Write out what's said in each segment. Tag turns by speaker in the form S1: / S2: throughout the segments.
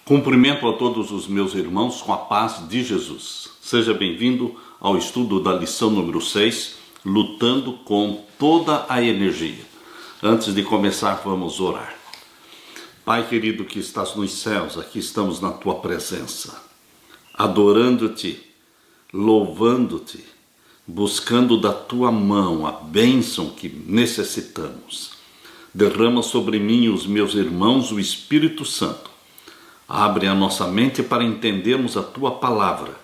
S1: Cumprimento a todos os meus irmãos com a paz de Jesus. Seja bem-vindo ao estudo da lição número 6, lutando com toda a energia. Antes de começar, vamos orar. Pai querido que estás nos céus, aqui estamos na tua presença, adorando-te, louvando-te, buscando da tua mão a bênção que necessitamos. Derrama sobre mim e os meus irmãos o Espírito Santo. Abre a nossa mente para entendermos a tua palavra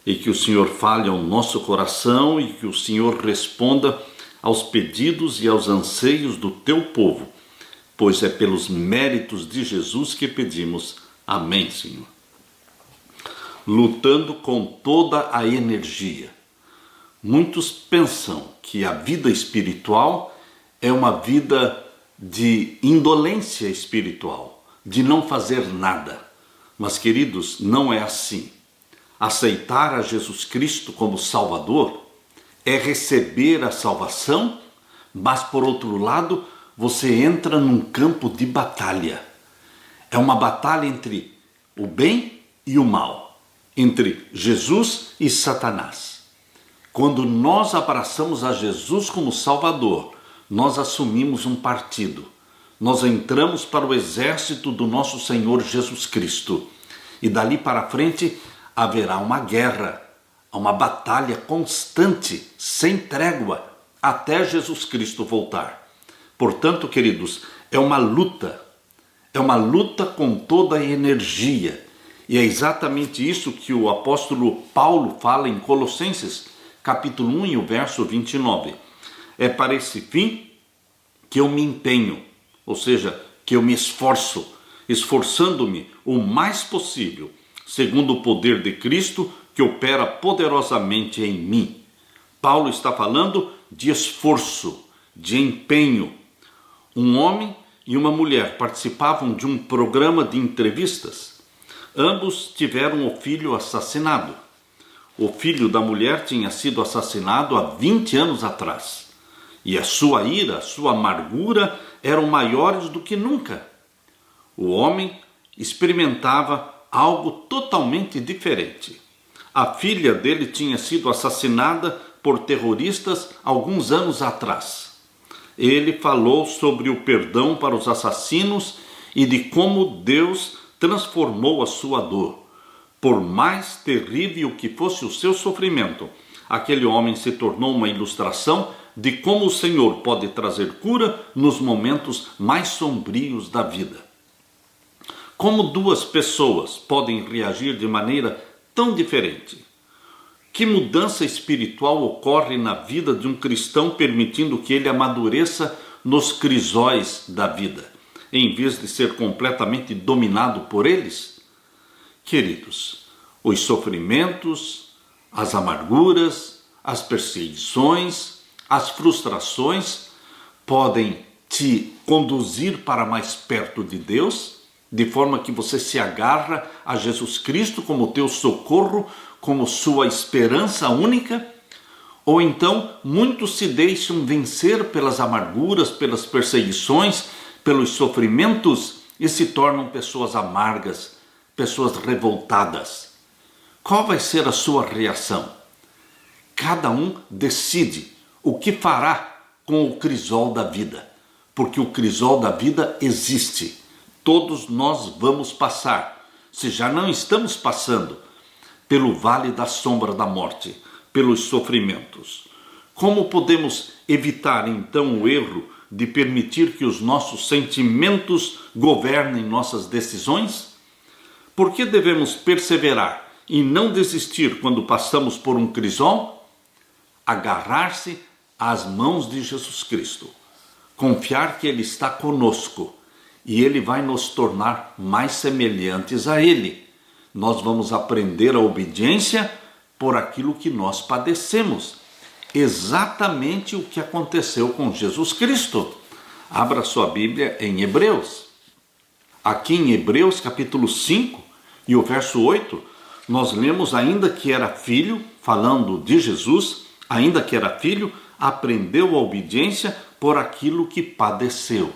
S1: e que o Senhor fale ao nosso coração e que o Senhor responda aos pedidos e aos anseios do teu povo, pois é pelos méritos de Jesus que pedimos. Amém, Senhor. Lutando com toda a energia. Muitos pensam que a vida espiritual é uma vida de indolência espiritual, de não fazer nada. Mas, queridos, não é assim. Aceitar a Jesus Cristo como Salvador é receber a salvação, mas, por outro lado, você entra num campo de batalha. É uma batalha entre o bem e o mal, entre Jesus e Satanás. Quando nós abraçamos a Jesus como Salvador, nós assumimos um partido. Nós entramos para o exército do nosso Senhor Jesus Cristo. E dali para frente haverá uma guerra, uma batalha constante, sem trégua, até Jesus Cristo voltar. Portanto, queridos, é uma luta com toda a energia. E é exatamente isso que o apóstolo Paulo fala em Colossenses, capítulo 1 e o verso 29. É para esse fim que eu me empenho, ou seja, que eu me esforçando-me o mais possível, segundo o poder de Cristo que opera poderosamente em mim. Paulo está falando de esforço, de empenho. Um homem e uma mulher participavam de um programa de entrevistas. Ambos tiveram o filho assassinado. O filho da mulher tinha sido assassinado há 20 anos atrás. E a sua ira, a sua amargura eram maiores do que nunca. O homem experimentava algo totalmente diferente. A filha dele tinha sido assassinada por terroristas alguns anos atrás. Ele falou sobre o perdão para os assassinos e de como Deus transformou a sua dor. Por mais terrível que fosse o seu sofrimento, aquele homem se tornou uma ilustração de como o Senhor pode trazer cura nos momentos mais sombrios da vida. Como duas pessoas podem reagir de maneira tão diferente? Que mudança espiritual ocorre na vida de um cristão permitindo que ele amadureça nos crisóis da vida, em vez de ser completamente dominado por eles? Queridos, os sofrimentos, as amarguras, as perseguições, as frustrações podem te conduzir para mais perto de Deus, de forma que você se agarra a Jesus Cristo como teu socorro, como sua esperança única, ou então muitos se deixam vencer pelas amarguras, pelas perseguições, pelos sofrimentos e se tornam pessoas amargas, pessoas revoltadas. Qual vai ser a sua reação? Cada um decide o que fará com o crisol da vida, porque o crisol da vida existe. Todos nós vamos passar, se já não estamos passando, pelo vale da sombra da morte, pelos sofrimentos. Como podemos evitar então o erro de permitir que os nossos sentimentos governem nossas decisões? Por que devemos perseverar e não desistir quando passamos por um crisol? Agarrar-se às mãos de Jesus Cristo, confiar que Ele está conosco e Ele vai nos tornar mais semelhantes a Ele. Nós vamos aprender a obediência por aquilo que nós padecemos. Exatamente o que aconteceu com Jesus Cristo. Abra sua Bíblia em Hebreus. Aqui em Hebreus capítulo 5 e o verso 8, nós lemos: ainda que era filho, falando de Jesus, ainda que era filho, aprendeu a obediência por aquilo que padeceu.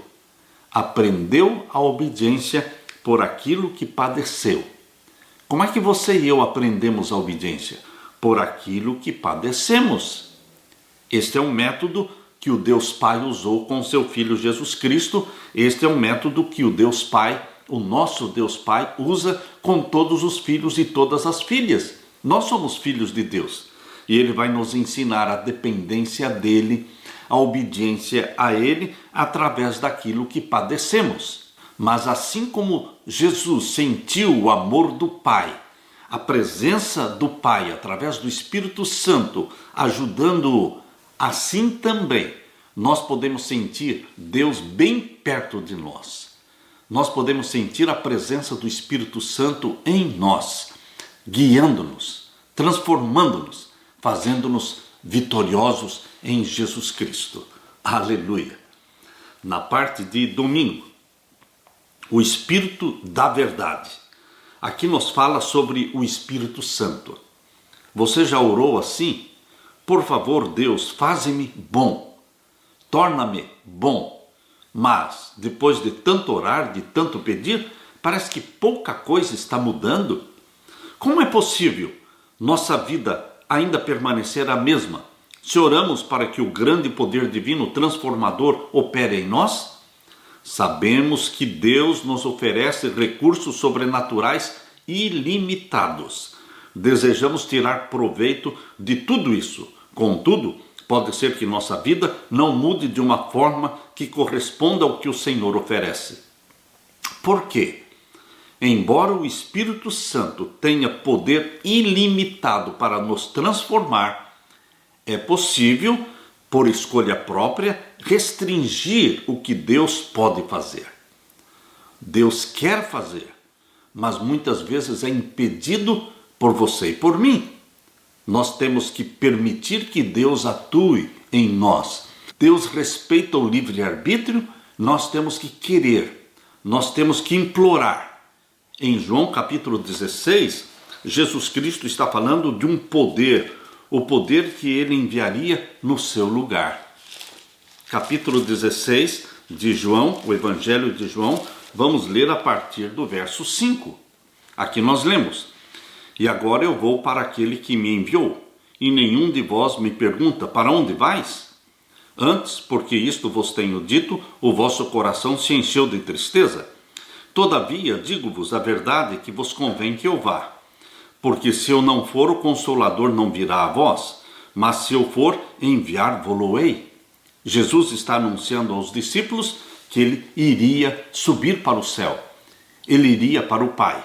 S1: Aprendeu a obediência por aquilo que padeceu. Como é que você e eu aprendemos a obediência? Por aquilo que padecemos. Este é um método que o Deus Pai usou com seu Filho Jesus Cristo. Este é um método que o Deus Pai, o nosso Deus Pai, usa com todos os filhos e todas as filhas. Nós somos filhos de Deus. E Ele vai nos ensinar a dependência dEle, a obediência a Ele, através daquilo que padecemos. Mas assim como Jesus sentiu o amor do Pai, a presença do Pai através do Espírito Santo ajudando-o, assim também nós podemos sentir Deus bem perto de nós. Nós podemos sentir a presença do Espírito Santo em nós, guiando-nos, transformando-nos, fazendo-nos vitoriosos em Jesus Cristo. Aleluia! Na parte de domingo, o Espírito da Verdade. Aqui nos fala sobre o Espírito Santo. Você já orou assim? Por favor, Deus, faze-me bom, torna-me bom. Mas, depois de tanto orar, de tanto pedir, parece que pouca coisa está mudando. Como é possível nossa vida ainda permanecer a mesma se oramos para que o grande poder divino transformador opere em nós? Sabemos que Deus nos oferece recursos sobrenaturais ilimitados. Desejamos tirar proveito de tudo isso. Contudo, pode ser que nossa vida não mude de uma forma que corresponda ao que o Senhor oferece. Por quê? Embora o Espírito Santo tenha poder ilimitado para nos transformar, é possível, por escolha própria, restringir o que Deus pode fazer. Deus quer fazer, mas muitas vezes é impedido por você e por mim. Nós temos que permitir que Deus atue em nós. Deus respeita o livre-arbítrio, nós temos que querer, nós temos que implorar. Em João capítulo 16, Jesus Cristo está falando de um poder, o poder que ele enviaria no seu lugar. Capítulo 16 de João, o Evangelho de João, vamos ler a partir do verso 5. Aqui nós lemos: E agora eu vou para aquele que me enviou, e nenhum de vós me pergunta, para onde vais? Antes, porque isto vos tenho dito, o vosso coração se encheu de tristeza. Todavia, digo-vos a verdade, que vos convém que eu vá. Porque se eu não for, o Consolador não virá a vós, mas se eu for, enviar-vos-ei. Jesus está anunciando aos discípulos que ele iria subir para o céu. Ele iria para o Pai.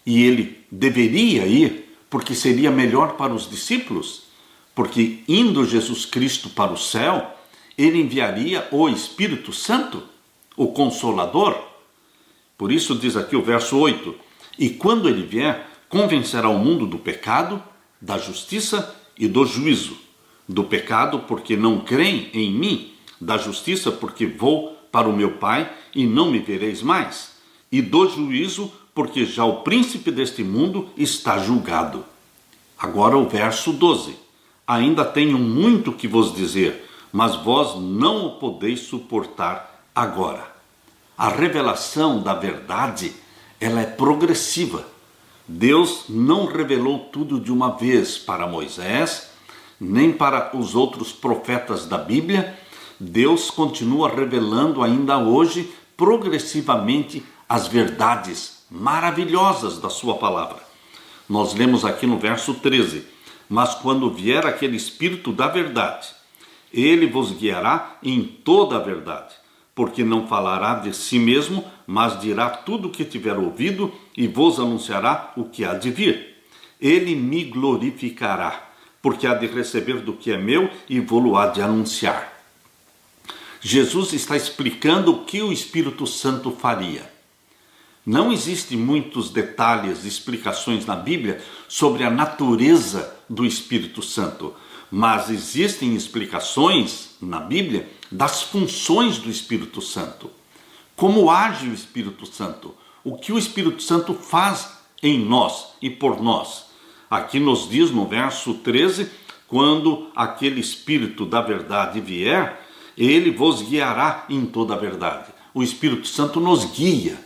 S1: E ele deveria ir, porque seria melhor para os discípulos, porque indo Jesus Cristo para o céu, ele enviaria o Espírito Santo, o Consolador. Por isso diz aqui o verso 8: E quando ele vier, convencerá o mundo do pecado, da justiça e do juízo. Do pecado, porque não creem em mim; da justiça, porque vou para o meu Pai e não me vereis mais; e do juízo, porque já o príncipe deste mundo está julgado. Agora o verso 12. Ainda tenho muito que vos dizer, mas vós não o podeis suportar agora. A revelação da verdade, ela é progressiva. Deus não revelou tudo de uma vez para Moisés, nem para os outros profetas da Bíblia. Deus continua revelando ainda hoje, progressivamente, as verdades maravilhosas da sua palavra. Nós lemos aqui no verso 13: Mas quando vier aquele Espírito da verdade, ele vos guiará em toda a verdade, porque não falará de si mesmo, mas dirá tudo o que tiver ouvido e vos anunciará o que há de vir. Ele me glorificará, porque há de receber do que é meu e vou-lo há de anunciar. Jesus está explicando o que o Espírito Santo faria. Não existem muitos detalhes e explicações na Bíblia sobre a natureza do Espírito Santo, mas existem explicações na Bíblia das funções do Espírito Santo. Como age o Espírito Santo? O que o Espírito Santo faz em nós e por nós? Aqui nos diz no verso 13, quando aquele Espírito da verdade vier, ele vos guiará em toda a verdade. O Espírito Santo nos guia.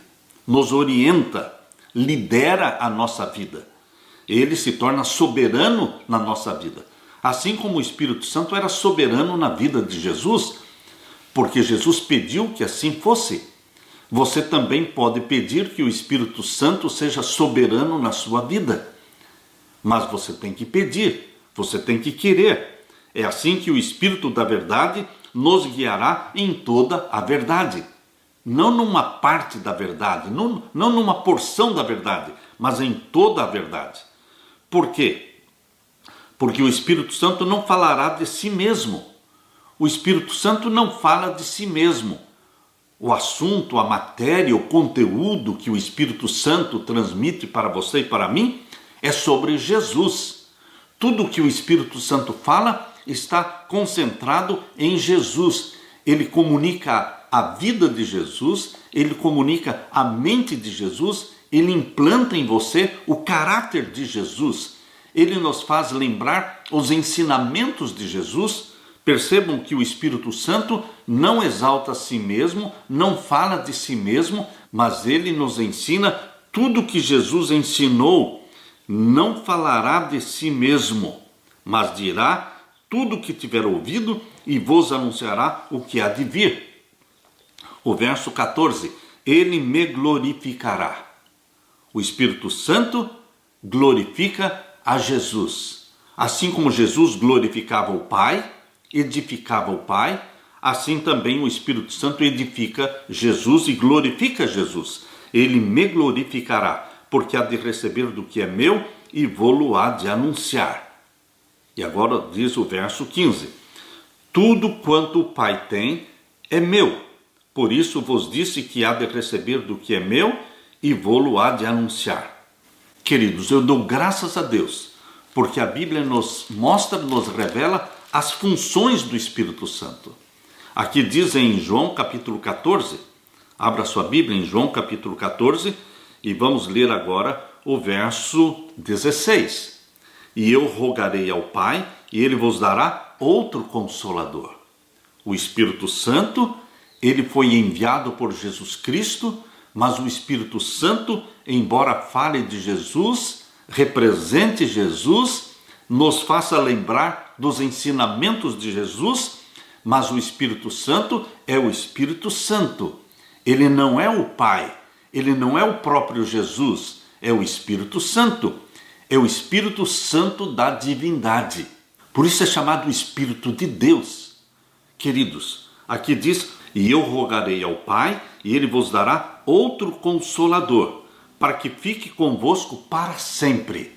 S1: nos orienta, lidera a nossa vida. Ele se torna soberano na nossa vida. Assim como o Espírito Santo era soberano na vida de Jesus, porque Jesus pediu que assim fosse. Você também pode pedir que o Espírito Santo seja soberano na sua vida. Mas você tem que pedir, você tem que querer. É assim que o Espírito da verdade nos guiará em toda a verdade. Não numa parte da verdade, não numa porção da verdade, mas em toda a verdade. Por quê? Porque o Espírito Santo não falará de si mesmo. O Espírito Santo não fala de si mesmo. O assunto, a matéria, o conteúdo que o Espírito Santo transmite para você e para mim é sobre Jesus. Tudo que o Espírito Santo fala está concentrado em Jesus. Ele comunica a vida de Jesus, ele comunica a mente de Jesus, ele implanta em você o caráter de Jesus. Ele nos faz lembrar os ensinamentos de Jesus. Percebam que o Espírito Santo não exalta a si mesmo, não fala de si mesmo, mas ele nos ensina tudo que Jesus ensinou. Não falará de si mesmo, mas dirá tudo o que tiver ouvido e vos anunciará o que há de vir. O verso 14, ele me glorificará. O Espírito Santo glorifica a Jesus. Assim como Jesus glorificava o Pai, edificava o Pai, assim também o Espírito Santo edifica Jesus e glorifica Jesus. Ele me glorificará, porque há de receber do que é meu e vou-lo há de anunciar. E agora diz o verso 15: tudo quanto o Pai tem é meu, por isso vos disse que há de receber do que é meu e vou-lo há de anunciar. Queridos, eu dou graças a Deus, porque a Bíblia nos mostra, nos revela as funções do Espírito Santo. Aqui diz em João capítulo 14, abra sua Bíblia em João capítulo 14 e vamos ler agora o verso 16. E eu rogarei ao Pai e ele vos dará outro Consolador. O Espírito Santo, ele foi enviado por Jesus Cristo, mas o Espírito Santo, embora fale de Jesus, represente Jesus, nos faça lembrar dos ensinamentos de Jesus, mas o Espírito Santo é o Espírito Santo. Ele não é o Pai, ele não é o próprio Jesus, é o Espírito Santo. É o Espírito Santo da divindade. Por isso é chamado Espírito de Deus. Queridos, aqui diz, e eu rogarei ao Pai, e ele vos dará outro Consolador, para que fique convosco para sempre.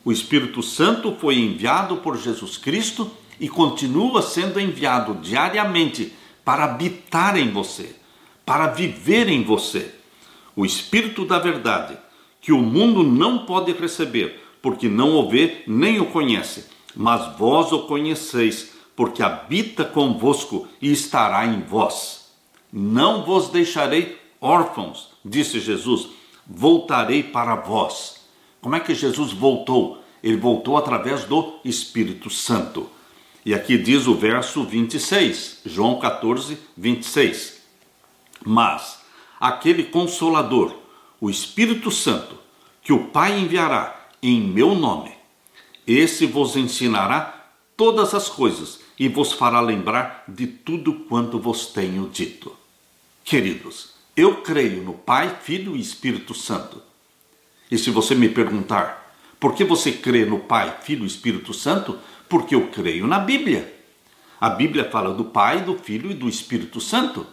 S1: O Espírito Santo foi enviado por Jesus Cristo e continua sendo enviado diariamente para habitar em você, para viver em você. O Espírito da verdade, que o mundo não pode receber, porque não o vê nem o conhece, mas vós o conheceis, porque habita convosco e estará em vós. Não vos deixarei órfãos, disse Jesus, voltarei para vós. Como é que Jesus voltou? Ele voltou através do Espírito Santo. E aqui diz o verso 26, João 14, 26. Mas aquele Consolador, o Espírito Santo, que o Pai enviará em meu nome, esse vos ensinará todas as coisas e vos fará lembrar de tudo quanto vos tenho dito. Queridos, eu creio no Pai, Filho e Espírito Santo. E se você me perguntar, por que você crê no Pai, Filho e Espírito Santo? Porque eu creio na Bíblia. A Bíblia fala do Pai, do Filho e do Espírito Santo.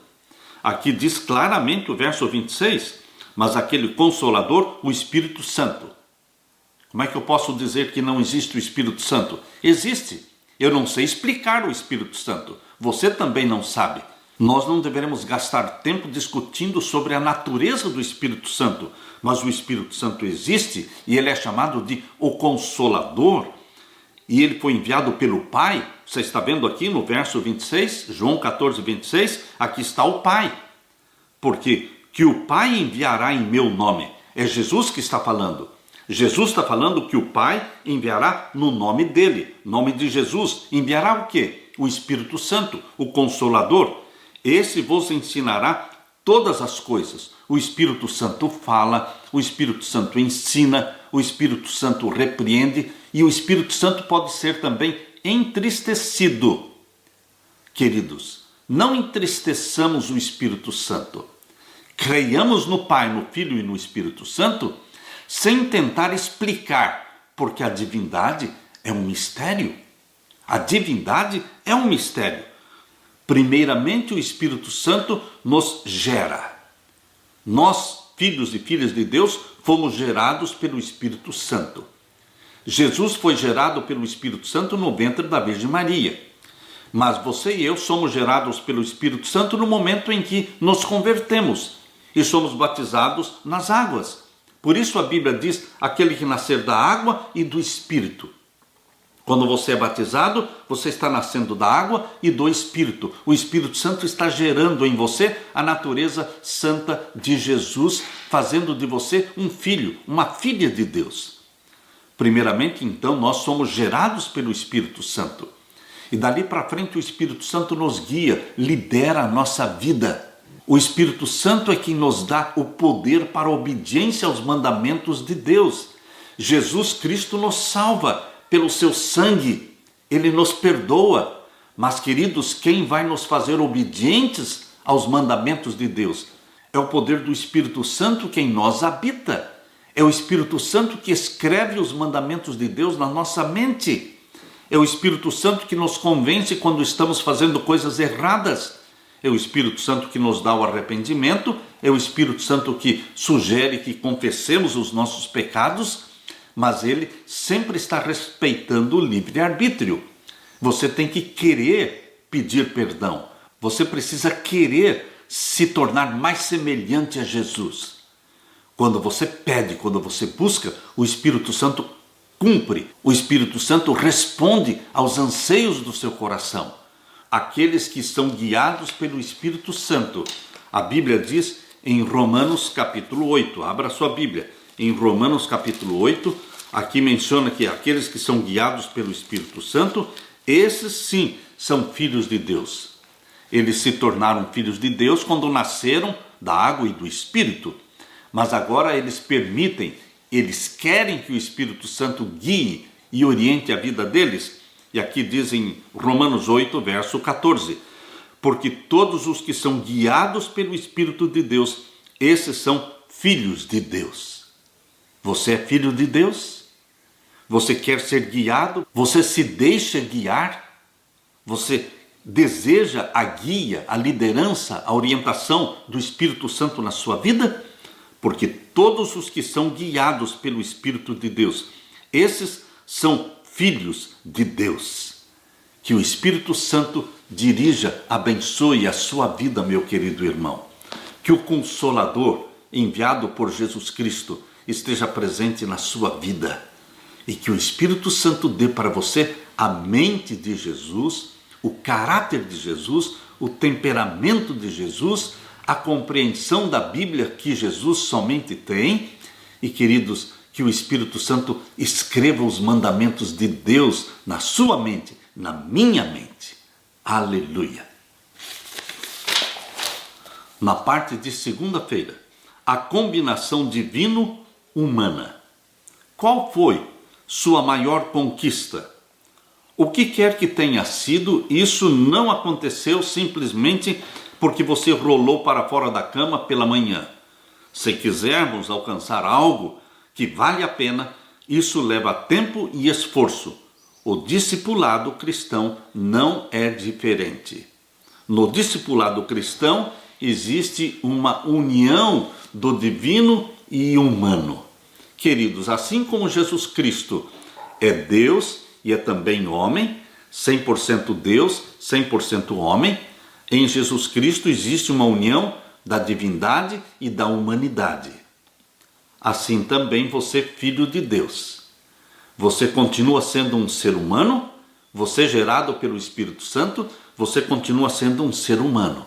S1: Aqui diz claramente o verso 26, mas aquele Consolador, o Espírito Santo. Como é que eu posso dizer que não existe o Espírito Santo? Existe. Eu não sei explicar o Espírito Santo. Você também não sabe. Nós não deveremos gastar tempo discutindo sobre a natureza do Espírito Santo, mas o Espírito Santo existe e ele é chamado de o Consolador. E ele foi enviado pelo Pai. Você está vendo aqui no verso 26, João 14, 26, aqui está o Pai. Porque que o Pai enviará em meu nome. É Jesus que está falando. Jesus está falando que o Pai enviará no nome dele, nome de Jesus. Enviará o quê? O Espírito Santo, o Consolador. Esse vos ensinará todas as coisas, o Espírito Santo fala, o Espírito Santo ensina, o Espírito Santo repreende e o Espírito Santo pode ser também entristecido. Queridos, não entristeçamos o Espírito Santo. Creiamos no Pai, no Filho e no Espírito Santo sem tentar explicar, porque a divindade é um mistério. A divindade é um mistério. Primeiramente, o Espírito Santo nos gera. Nós, filhos e filhas de Deus, fomos gerados pelo Espírito Santo. Jesus foi gerado pelo Espírito Santo no ventre da Virgem Maria. Mas você e eu somos gerados pelo Espírito Santo no momento em que nos convertemos e somos batizados nas águas. Por isso a Bíblia diz, aquele que nascer da água e do Espírito. Quando você é batizado, você está nascendo da água e do Espírito. O Espírito Santo está gerando em você a natureza santa de Jesus, fazendo de você um filho, uma filha de Deus. Primeiramente, então, nós somos gerados pelo Espírito Santo. E dali para frente o Espírito Santo nos guia, lidera a nossa vida. O Espírito Santo é quem nos dá o poder para a obediência aos mandamentos de Deus. Jesus Cristo nos salva pelo seu sangue, ele nos perdoa. Mas, queridos, quem vai nos fazer obedientes aos mandamentos de Deus? É o poder do Espírito Santo que em nós habita. É o Espírito Santo que escreve os mandamentos de Deus na nossa mente. É o Espírito Santo que nos convence quando estamos fazendo coisas erradas. É o Espírito Santo que nos dá o arrependimento. É o Espírito Santo que sugere que confessemos os nossos pecados. Mas ele sempre está respeitando o livre-arbítrio. Você tem que querer pedir perdão. Você precisa querer se tornar mais semelhante a Jesus. Quando você pede, quando você busca, o Espírito Santo cumpre. O Espírito Santo responde aos anseios do seu coração. Aqueles que são guiados pelo Espírito Santo. A Bíblia diz em Romanos capítulo 8, abra sua Bíblia. Em Romanos capítulo 8, aqui menciona que aqueles que são guiados pelo Espírito Santo, esses sim são filhos de Deus. Eles se tornaram filhos de Deus quando nasceram da água e do Espírito. Mas agora eles querem que o Espírito Santo guie e oriente a vida deles. E aqui diz em Romanos 8, verso 14. Porque todos os que são guiados pelo Espírito de Deus, esses são filhos de Deus. Você é filho de Deus? Você quer ser guiado? Você se deixa guiar? Você deseja a guia, a liderança, a orientação do Espírito Santo na sua vida? Porque todos os que são guiados pelo Espírito de Deus, esses são filhos de Deus. Que o Espírito Santo dirija, abençoe a sua vida, meu querido irmão. Que o Consolador, enviado por Jesus Cristo, esteja presente na sua vida. E que o Espírito Santo dê para você a mente de Jesus, o caráter de Jesus, o temperamento de Jesus, a compreensão da Bíblia que Jesus somente tem. E, queridos, que o Espírito Santo escreva os mandamentos de Deus na sua mente, na minha mente. Aleluia! Na parte de segunda-feira, a combinação divino-humana. Qual foi sua maior conquista? O que quer que tenha sido, isso não aconteceu simplesmente porque você rolou para fora da cama pela manhã. Se quisermos alcançar algo que vale a pena, isso leva tempo e esforço. O discipulado cristão não é diferente. No discipulado cristão existe uma união do divino e humano. Queridos, assim como Jesus Cristo é Deus e é também homem, 100% Deus, 100% homem, em Jesus Cristo existe uma união da divindade e da humanidade. Assim também você, filho de Deus. Você continua sendo um ser humano, você gerado pelo Espírito Santo, você continua sendo um ser humano.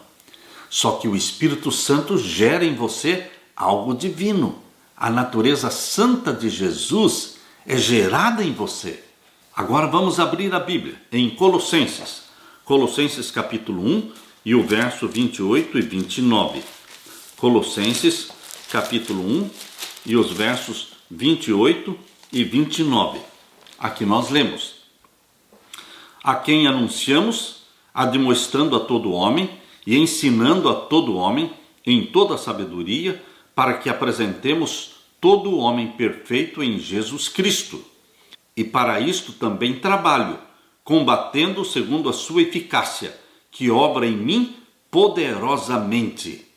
S1: Só que o Espírito Santo gera em você algo divino. A natureza santa de Jesus é gerada em você. Agora vamos abrir a Bíblia em Colossenses. Colossenses capítulo 1 e o verso 28 e 29. Colossenses, capítulo 1, e os versos 28 e 29. Aqui nós lemos: a quem anunciamos, admoestando a todo homem e ensinando a todo homem em toda a sabedoria, para que apresentemos todo o homem perfeito em Jesus Cristo. E para isto também trabalho, combatendo segundo a sua eficácia, que obra em mim poderosamente.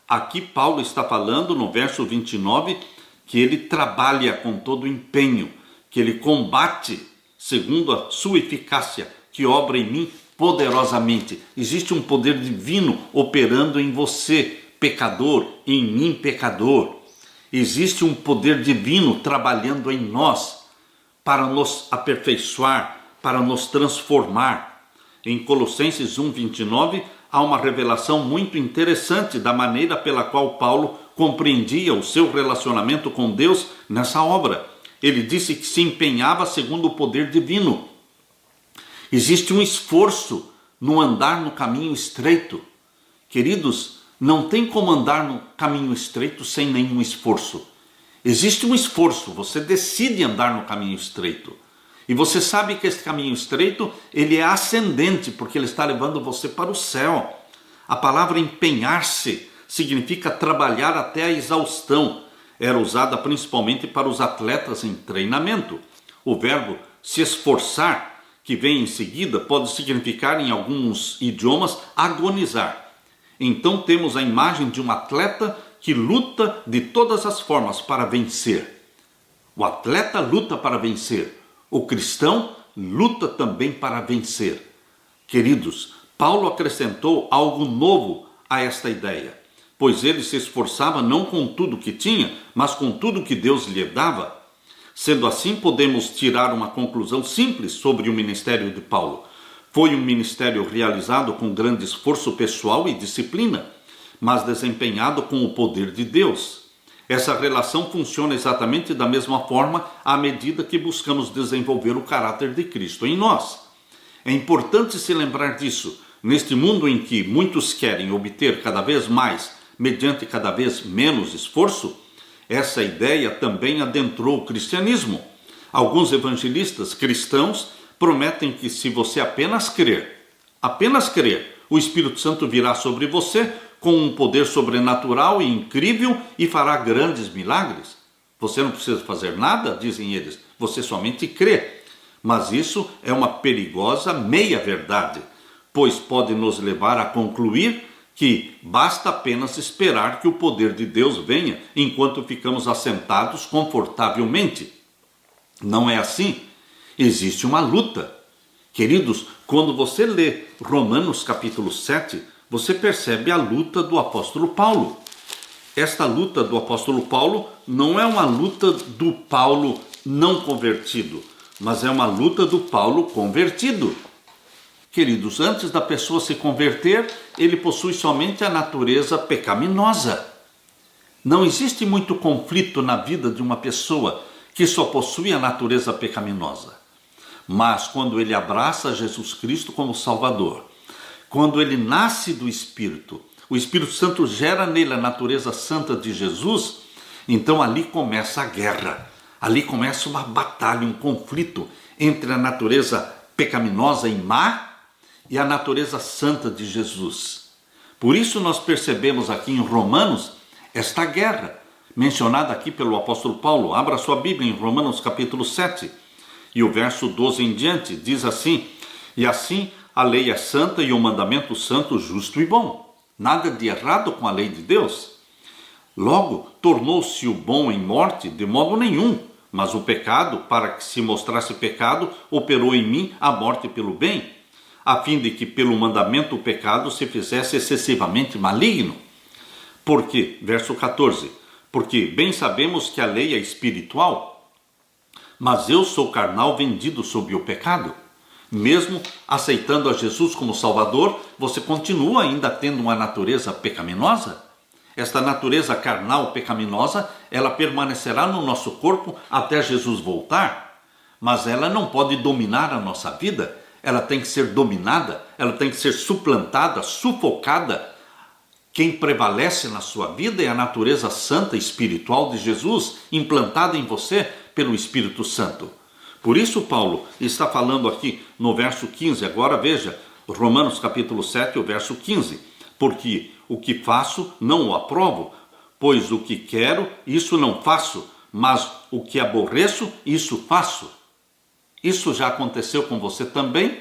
S1: Aqui Paulo está falando no verso 29 que ele trabalha com todo empenho, que ele combate segundo a sua eficácia, que obra em mim poderosamente. Existe um poder divino operando em você, pecador, em mim, pecador. Existe um poder divino trabalhando em nós para nos aperfeiçoar, para nos transformar. Em Colossenses 1:29 há uma revelação muito interessante da maneira pela qual Paulo compreendia o seu relacionamento com Deus nessa obra. Ele disse que se empenhava segundo o poder divino. Existe um esforço no andar no caminho estreito. Queridos, não tem como andar no caminho estreito sem nenhum esforço. Existe um esforço, você decide andar no caminho estreito. E você sabe que esse caminho estreito, ele é ascendente, porque ele está levando você para o céu. A palavra empenhar-se significa trabalhar até a exaustão. Era usada principalmente para os atletas em treinamento. O verbo se esforçar, que vem em seguida, pode significar em alguns idiomas agonizar. Então temos a imagem de um atleta que luta de todas as formas para vencer. O atleta luta para vencer. O cristão luta também para vencer. Queridos, Paulo acrescentou algo novo a esta ideia, pois ele se esforçava não com tudo que tinha, mas com tudo que Deus lhe dava. Sendo assim, podemos tirar uma conclusão simples sobre o ministério de Paulo. Foi um ministério realizado com grande esforço pessoal e disciplina, mas desempenhado com o poder de Deus. Essa relação funciona exatamente da mesma forma à medida que buscamos desenvolver o caráter de Cristo em nós. É importante se lembrar disso, neste mundo em que muitos querem obter cada vez mais, mediante cada vez menos esforço. Essa ideia também adentrou o cristianismo. Alguns evangelistas cristãos prometem que se você apenas crer, o Espírito Santo virá sobre você com um poder sobrenatural e incrível e fará grandes milagres. Você não precisa fazer nada, dizem eles, você somente crê. Mas isso é uma perigosa meia-verdade, pois pode nos levar a concluir que basta apenas esperar que o poder de Deus venha enquanto ficamos assentados confortavelmente. Não é assim. Existe uma luta. Queridos, quando você lê Romanos capítulo 7, você percebe a luta do apóstolo Paulo. Esta luta do apóstolo Paulo não é uma luta do Paulo não convertido, mas é uma luta do Paulo convertido. Queridos, antes da pessoa se converter, ele possui somente a natureza pecaminosa. Não existe muito conflito na vida de uma pessoa que só possui a natureza pecaminosa. Mas quando ele abraça Jesus Cristo como Salvador, quando ele nasce do Espírito, o Espírito Santo gera nele a natureza santa de Jesus, então ali começa a guerra, ali começa uma batalha, um conflito entre a natureza pecaminosa e má e a natureza santa de Jesus. Por isso nós percebemos aqui em Romanos esta guerra, mencionada aqui pelo apóstolo Paulo. Abra sua Bíblia em Romanos capítulo 7, e o verso 12 em diante, diz assim: e assim a lei é santa e o mandamento santo, justo e bom. Nada de errado com a lei de Deus. Logo, tornou-se o bom em morte de modo nenhum, mas o pecado, para que se mostrasse pecado, operou em mim a morte pelo bem, a fim de que pelo mandamento o pecado se fizesse excessivamente maligno. Porque, verso 14, porque bem sabemos que a lei é espiritual, mas eu sou carnal, vendido sob o pecado. Mesmo aceitando a Jesus como Salvador, você continua ainda tendo uma natureza pecaminosa? Esta natureza carnal pecaminosa, ela permanecerá no nosso corpo até Jesus voltar, mas ela não pode dominar a nossa vida. Ela tem que ser dominada, ela tem que ser suplantada, sufocada, Quem prevalece na sua vida é a natureza santa espiritual de Jesus, implantada em você pelo Espírito Santo. Por isso Paulo está falando aqui no verso 15, agora veja, Romanos capítulo 7, o verso 15. Porque o que faço não o aprovo, pois o que quero, isso não faço, mas o que aborreço, isso faço. Isso já aconteceu com você também?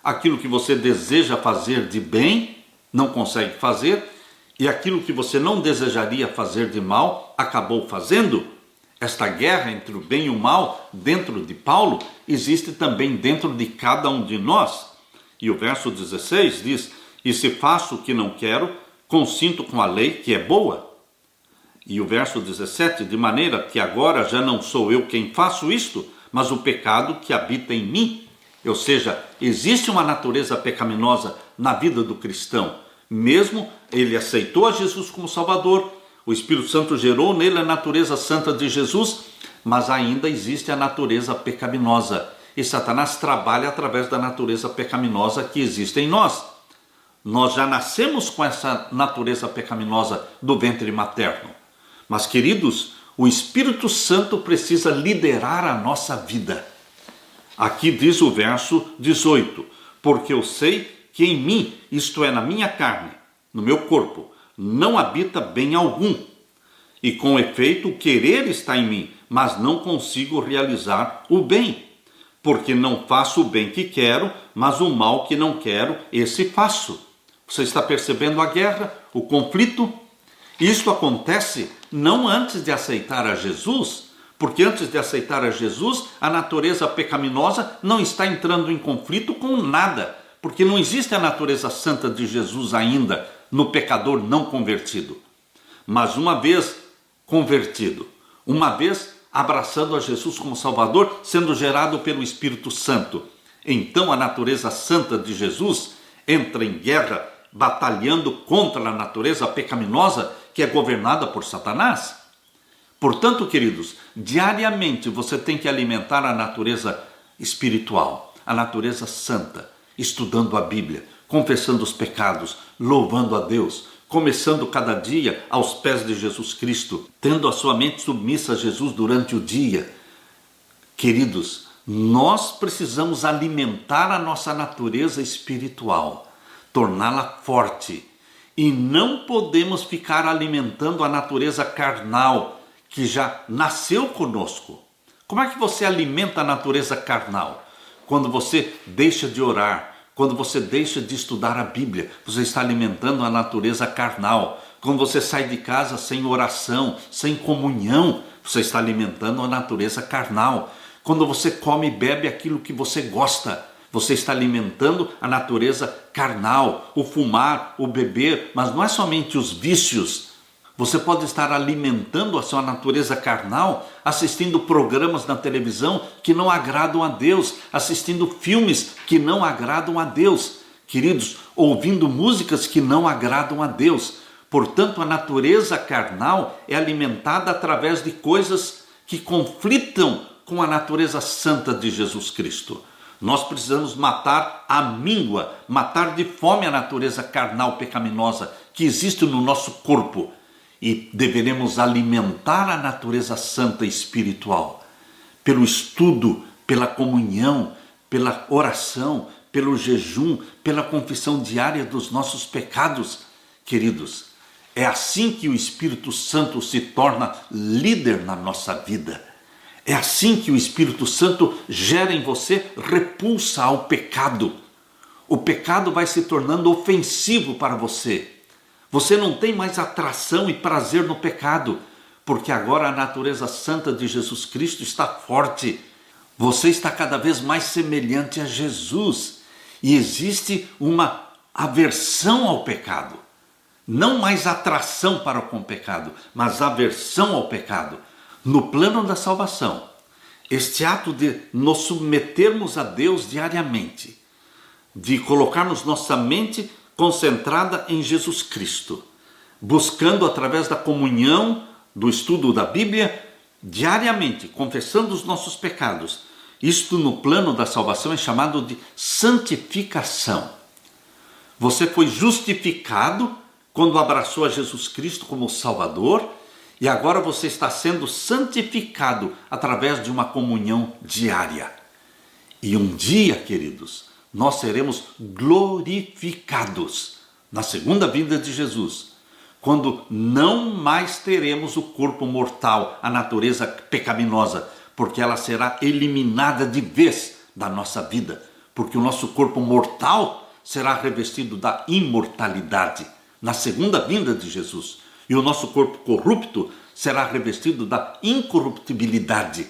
S1: Aquilo que você deseja fazer de bem, não consegue fazer, e aquilo que você não desejaria fazer de mal, acabou fazendo? Esta guerra entre o bem e o mal, dentro de Paulo, existe também dentro de cada um de nós. E o verso 16 diz: e se faço o que não quero, consinto com a lei que é boa. E o verso 17, de maneira que agora já não sou eu quem faço isto, mas o pecado que habita em mim. Ou seja, existe uma natureza pecaminosa na vida do cristão. Mesmo ele aceitou a Jesus como Salvador, o Espírito Santo gerou nele a natureza santa de Jesus, mas ainda existe a natureza pecaminosa. E Satanás trabalha através da natureza pecaminosa que existe em nós. Nós já nascemos com essa natureza pecaminosa do ventre materno. Mas, queridos, o Espírito Santo precisa liderar a nossa vida. Aqui diz o verso 18: porque eu sei que em mim, isto é, na minha carne, no meu corpo, não habita bem algum. E com efeito, o querer está em mim, mas não consigo realizar o bem. Porque não faço o bem que quero, mas o mal que não quero, esse faço. Você está percebendo a guerra, o conflito? Isso acontece não antes de aceitar a Jesus, porque antes de aceitar a Jesus, a natureza pecaminosa não está entrando em conflito com nada, porque não existe a natureza santa de Jesus ainda no pecador não convertido. Mas uma vez convertido, uma vez abraçando a Jesus como Salvador, sendo gerado pelo Espírito Santo, então a natureza santa de Jesus entra em guerra, batalhando contra a natureza pecaminosa que é governada por Satanás. Portanto, queridos, diariamente você tem que alimentar a natureza espiritual, a natureza santa, estudando a Bíblia, confessando os pecados, louvando a Deus, começando cada dia aos pés de Jesus Cristo, tendo a sua mente submissa a Jesus durante o dia. Queridos, nós precisamos alimentar a nossa natureza espiritual, torná-la forte, e não podemos ficar alimentando a natureza carnal que já nasceu conosco. Como é que você alimenta a natureza carnal? Quando você deixa de orar, quando você deixa de estudar a Bíblia, você está alimentando a natureza carnal. Quando você sai de casa sem oração, sem comunhão, você está alimentando a natureza carnal. Quando você come e bebe aquilo que você gosta, você está alimentando a natureza carnal. O fumar, o beber, mas não é somente os vícios. Você pode estar alimentando a sua natureza carnal assistindo programas na televisão que não agradam a Deus, assistindo filmes que não agradam a Deus, queridos, ouvindo músicas que não agradam a Deus. Portanto, a natureza carnal é alimentada através de coisas que conflitam com a natureza santa de Jesus Cristo. Nós precisamos matar a míngua, matar de fome a natureza carnal pecaminosa que existe no nosso corpo. E deveremos alimentar a natureza santa espiritual pelo estudo, pela comunhão, pela oração, pelo jejum, pela confissão diária dos nossos pecados. Queridos, é assim que o Espírito Santo se torna líder na nossa vida. É assim que o Espírito Santo gera em você repulsa ao pecado. O pecado vai se tornando ofensivo para você. Você não tem mais atração e prazer no pecado, porque agora a natureza santa de Jesus Cristo está forte. Você está cada vez mais semelhante a Jesus. E existe uma aversão ao pecado. Não mais atração para com o pecado, mas aversão ao pecado. No plano da salvação, este ato de nos submetermos a Deus diariamente, de colocarmos nossa mente concentrada em Jesus Cristo, buscando através da comunhão, do estudo da Bíblia, diariamente, confessando os nossos pecados. Isto no plano da salvação é chamado de santificação. Você foi justificado quando abraçou a Jesus Cristo como Salvador, e agora você está sendo santificado através de uma comunhão diária. E um dia, queridos, nós seremos glorificados na segunda vinda de Jesus, quando não mais teremos o corpo mortal, a natureza pecaminosa, porque ela será eliminada de vez da nossa vida, porque o nosso corpo mortal será revestido da imortalidade na segunda vinda de Jesus, e o nosso corpo corrupto será revestido da incorruptibilidade.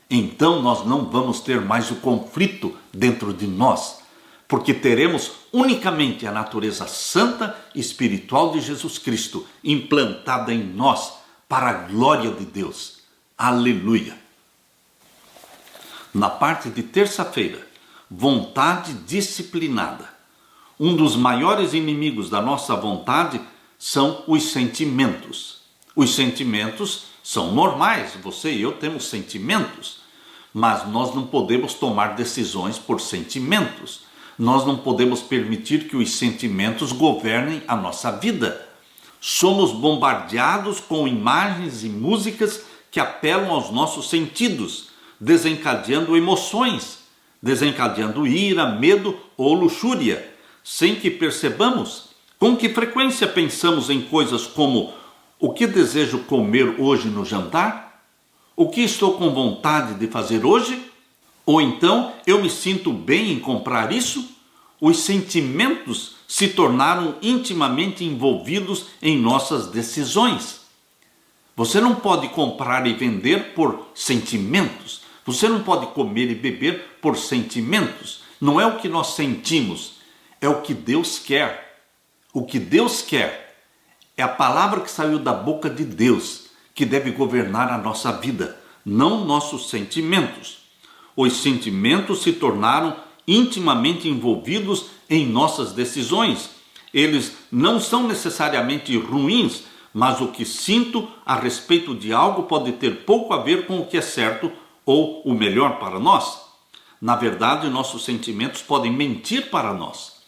S1: Então nós não vamos ter mais o conflito dentro de nós, porque teremos unicamente a natureza santa e espiritual de Jesus Cristo implantada em nós para a glória de Deus. Aleluia! Na parte de terça-feira, vontade disciplinada. Um dos maiores inimigos da nossa vontade são os sentimentos. Os sentimentos são normais, você e eu temos sentimentos, mas nós não podemos tomar decisões por sentimentos. Nós não podemos permitir que os sentimentos governem a nossa vida. Somos bombardeados com imagens e músicas que apelam aos nossos sentidos, desencadeando emoções, desencadeando ira, medo ou luxúria, sem que percebamos. Com que frequência pensamos em coisas como: o que desejo comer hoje no jantar? O que estou com vontade de fazer hoje? Ou então, eu me sinto bem em comprar isso? Os sentimentos se tornaram intimamente envolvidos em nossas decisões. Você não pode comprar e vender por sentimentos. Você não pode comer e beber por sentimentos. Não é o que nós sentimos, é o que Deus quer. O que Deus quer é a palavra que saiu da boca de Deus que deve governar a nossa vida, não nossos sentimentos. Os sentimentos se tornaram intimamente envolvidos em nossas decisões. Eles não são necessariamente ruins, mas o que sinto a respeito de algo pode ter pouco a ver com o que é certo ou o melhor para nós. Na verdade, nossos sentimentos podem mentir para nós.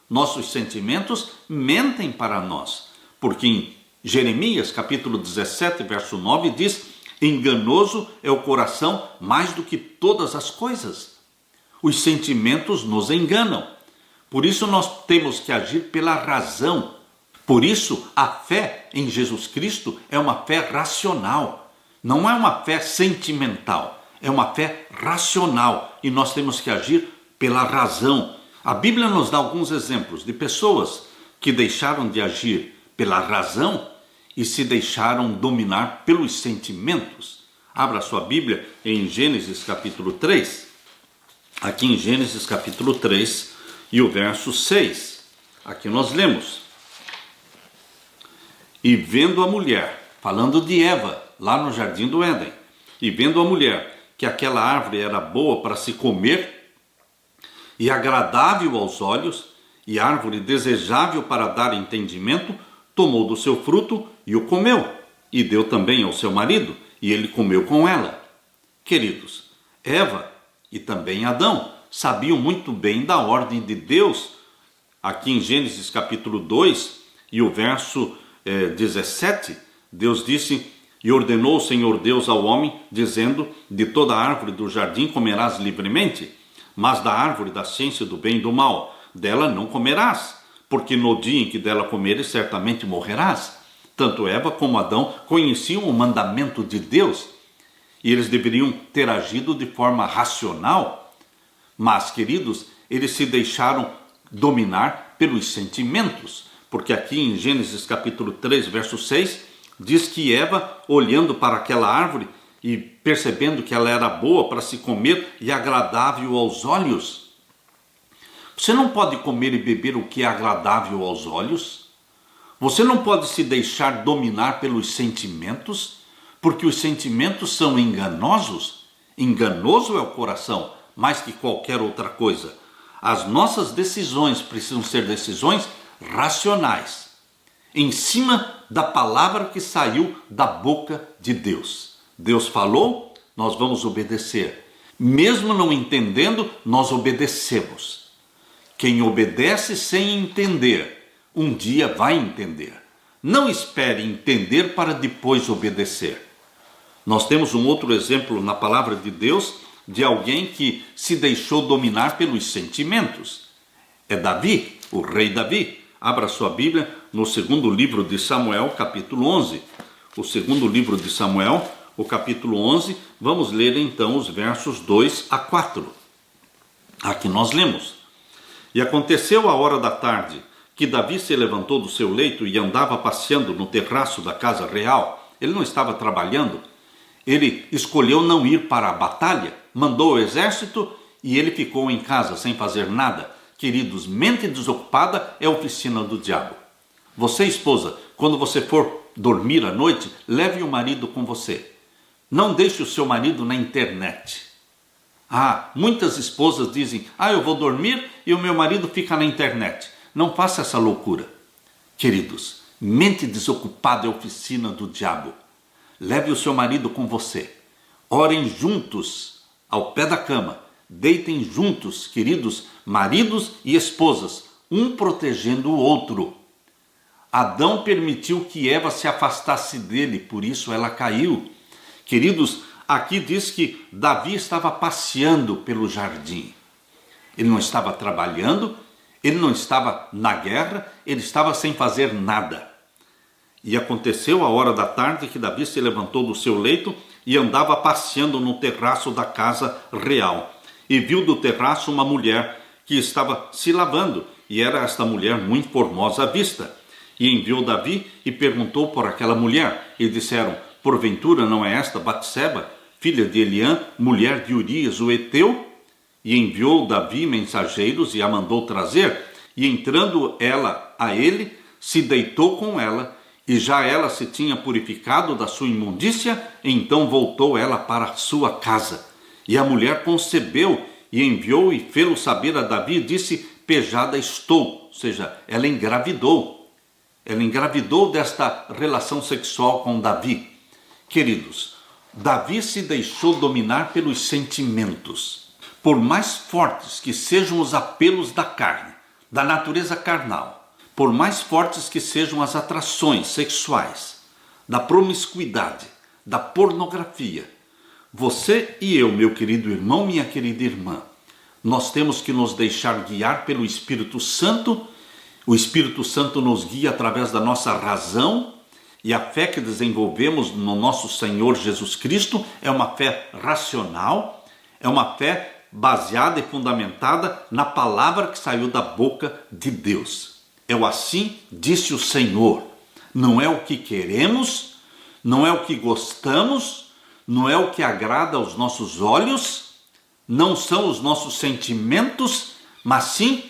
S1: Nossos sentimentos mentem para nós, porque em Jeremias capítulo 17, verso 9 diz: enganoso é o coração mais do que todas as coisas. Os sentimentos nos enganam. Por isso nós temos que agir pela razão. Por isso a fé em Jesus Cristo é uma fé racional. Não é uma fé sentimental, é uma fé racional. E nós temos que agir pela razão. A Bíblia nos dá alguns exemplos de pessoas que deixaram de agir pela razão e se deixaram dominar pelos sentimentos. Abra sua Bíblia em Gênesis capítulo 3. Aqui em Gênesis capítulo 3 e o verso 6. Aqui nós lemos: e vendo a mulher, falando de Eva, lá no jardim do Éden, e vendo a mulher que aquela árvore era boa para se comer, e agradável aos olhos, e árvore desejável para dar entendimento, tomou do seu fruto e o comeu, e deu também ao seu marido, e ele comeu com ela. Queridos, Eva e também Adão sabiam muito bem da ordem de Deus. Aqui em Gênesis capítulo 2 e o verso 17, Deus disse: e ordenou o Senhor Deus ao homem, dizendo: de toda árvore do jardim comerás livremente, mas da árvore da ciência do bem e do mal, dela não comerás, porque no dia em que dela comeres, certamente morrerás. Tanto Eva como Adão conheciam o mandamento de Deus, e eles deveriam ter agido de forma racional, mas, queridos, eles se deixaram dominar pelos sentimentos, porque aqui em Gênesis capítulo 3, verso 6, diz que Eva, olhando para aquela árvore e percebendo que ela era boa para se comer e agradável aos olhos. Você não pode comer e beber o que é agradável aos olhos. Você não pode se deixar dominar pelos sentimentos, porque os sentimentos são enganosos. Enganoso é o coração, mais que qualquer outra coisa. As nossas decisões precisam ser decisões racionais, em cima da palavra que saiu da boca de Deus. Deus falou, nós vamos obedecer. Mesmo não entendendo, nós obedecemos. Quem obedece sem entender, um dia vai entender. Não espere entender para depois obedecer. Nós temos um outro exemplo na palavra de Deus de alguém que se deixou dominar pelos sentimentos. É Davi, o rei Davi. Abra sua Bíblia no segundo livro de Samuel, capítulo 11. O segundo livro de Samuel, o capítulo 11, vamos ler então os versos 2 a 4. Aqui nós lemos: E aconteceu a hora da tarde, que Davi se levantou do seu leito e andava passeando no terraço da casa real. Ele não estava trabalhando. Ele escolheu não ir para a batalha, mandou o exército e ele ficou em casa sem fazer nada. Queridos, mente desocupada é oficina do diabo. Você, esposa, quando você for dormir à noite, leve o marido com você. Não deixe o seu marido na internet. Muitas esposas dizem: eu vou dormir e o meu marido fica na internet. Não faça essa loucura. Queridos, mente desocupada é oficina do diabo. Leve o seu marido com você. Orem juntos ao pé da cama. Deitem juntos, queridos, maridos e esposas, um protegendo o outro. Adão permitiu que Eva se afastasse dele, por isso ela caiu. Queridos, aqui diz que Davi estava passeando pelo jardim. Ele não estava trabalhando, ele não estava na guerra, ele estava sem fazer nada. E aconteceu a hora da tarde que Davi se levantou do seu leito e andava passeando no terraço da casa real. E viu do terraço uma mulher que estava se lavando, e era esta mulher muito formosa à vista. E enviou Davi e perguntou por aquela mulher, e disseram: porventura não é esta Batseba, filha de Eliã, mulher de Urias o Heteu? E enviou Davi mensageiros e a mandou trazer, e entrando ela a ele, se deitou com ela, e já ela se tinha purificado da sua imundícia, então voltou ela para a sua casa. E a mulher concebeu, e enviou e fê-lo saber a Davi, e disse: pejada estou, ou seja, ela engravidou. Ela engravidou desta relação sexual com Davi. Queridos, Davi se deixou dominar pelos sentimentos. Por mais fortes que sejam os apelos da carne, da natureza carnal, por mais fortes que sejam as atrações sexuais, da promiscuidade, da pornografia, você e eu, meu querido irmão, minha querida irmã, nós temos que nos deixar guiar pelo Espírito Santo. O Espírito Santo nos guia através da nossa razão, e a fé que desenvolvemos no nosso Senhor Jesus Cristo é uma fé racional, é uma fé baseada e fundamentada na palavra que saiu da boca de Deus. É o assim disse o Senhor. Não é o que queremos, não é o que gostamos, não é o que agrada aos nossos olhos, não são os nossos sentimentos, mas sim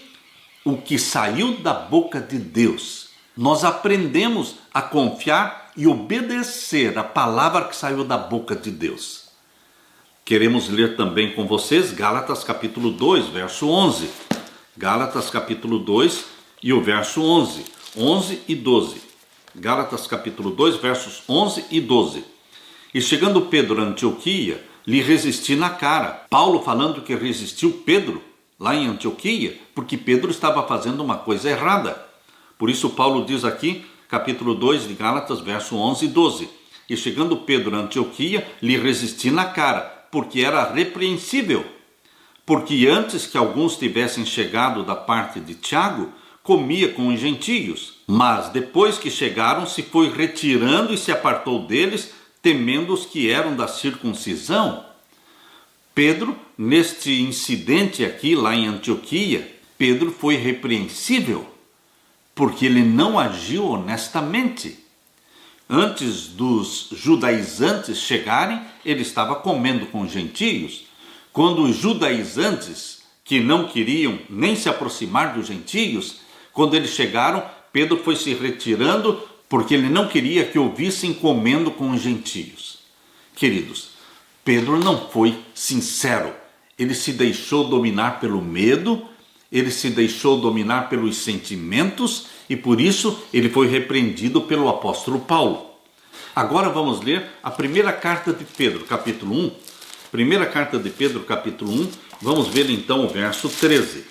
S1: o que saiu da boca de Deus. Nós aprendemos a confiar e obedecer a palavra que saiu da boca de Deus. Queremos ler também com vocês Gálatas capítulo 2, verso 11. Gálatas capítulo 2 e o verso 11. 11 e 12. Gálatas capítulo 2, versos 11 e 12. E chegando Pedro a Antioquia, lhe resisti na cara. Paulo falando que resistiu Pedro lá em Antioquia, porque Pedro estava fazendo uma coisa errada. Por isso Paulo diz aqui, capítulo 2 de Gálatas, verso 11 e 12. E chegando Pedro a Antioquia, lhe resisti na cara, porque era repreensível. Porque antes que alguns tivessem chegado da parte de Tiago, comia com os gentios. Mas depois que chegaram, se foi retirando e se apartou deles, temendo os que eram da circuncisão. Pedro, neste incidente aqui, lá em Antioquia, Pedro foi repreensível, porque ele não agiu honestamente. Antes dos judaizantes chegarem, ele estava comendo com os gentios. Quando os judaizantes, que não queriam nem se aproximar dos gentios, quando eles chegaram, Pedro foi se retirando, porque ele não queria que o vissem comendo com os gentios. Queridos, Pedro não foi sincero. Ele se deixou dominar pelo medo, ele se deixou dominar pelos sentimentos, e por isso ele foi repreendido pelo apóstolo Paulo. Agora vamos ler a primeira carta de Pedro, capítulo 1. Primeira carta de Pedro, capítulo 1, vamos ver então o verso 13.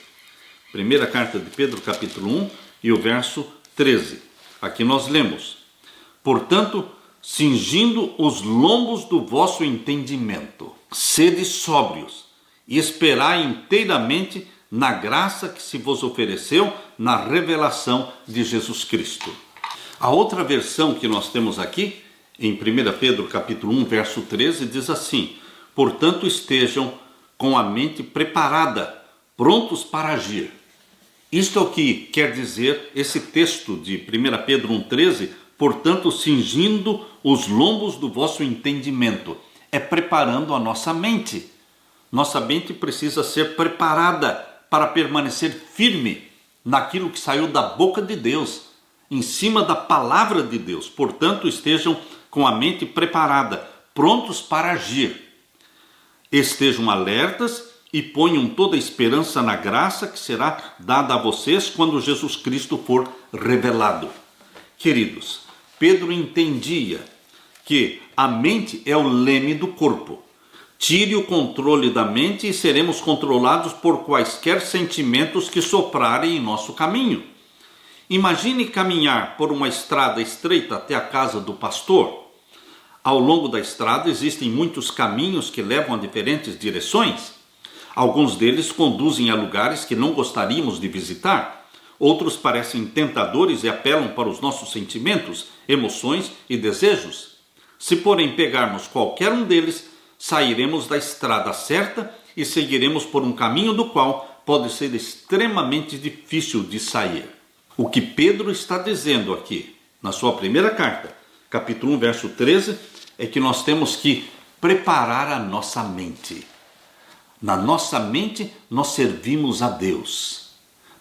S1: Primeira carta de Pedro, capítulo 1 e o verso 13. Aqui nós lemos: portanto, cingindo os lombos do vosso entendimento, sede sóbrios e esperai inteiramente na graça que se vos ofereceu na revelação de Jesus Cristo. A outra versão que nós temos aqui, em 1 Pedro capítulo 1, verso 13, diz assim: portanto, estejam com a mente preparada, prontos para agir. Isto é o que quer dizer esse texto de 1 Pedro 1,13, portanto, cingindo os lombos do vosso entendimento. É preparando a nossa mente. Nossa mente precisa ser preparada para permanecer firme naquilo que saiu da boca de Deus, em cima da palavra de Deus. Portanto, estejam com a mente preparada, prontos para agir. Estejam alertas e ponham toda a esperança na graça que será dada a vocês quando Jesus Cristo for revelado. Queridos, Pedro entendia que a mente é o leme do corpo. Tire o controle da mente e seremos controlados por quaisquer sentimentos que soprarem em nosso caminho. Imagine caminhar por uma estrada estreita até a casa do pastor. Ao longo da estrada existem muitos caminhos que levam a diferentes direções. Alguns deles conduzem a lugares que não gostaríamos de visitar. Outros parecem tentadores e apelam para os nossos sentimentos, emoções e desejos. Se, porém, pegarmos qualquer um deles, sairemos da estrada certa e seguiremos por um caminho do qual pode ser extremamente difícil de sair. O que Pedro está dizendo aqui, na sua primeira carta, capítulo 1, verso 13, é que nós temos que preparar a nossa mente. Na nossa mente, nós servimos a Deus.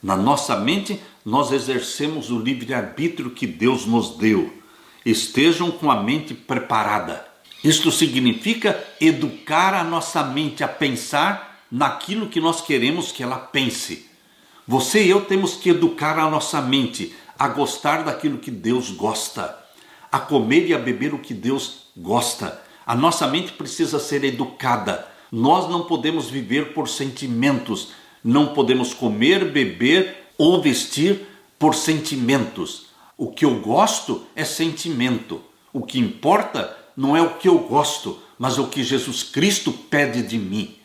S1: Na nossa mente, nós exercemos o livre-arbítrio que Deus nos deu. Estejam com a mente preparada. Isto significa educar a nossa mente a pensar naquilo que nós queremos que ela pense. Você e eu temos que educar a nossa mente a gostar daquilo que Deus gosta, a comer e a beber o que Deus gosta. A nossa mente precisa ser educada. Nós não podemos viver por sentimentos, não podemos comer, beber ou vestir por sentimentos. O que eu gosto é sentimento. O que importa não é o que eu gosto, mas o que Jesus Cristo pede de mim.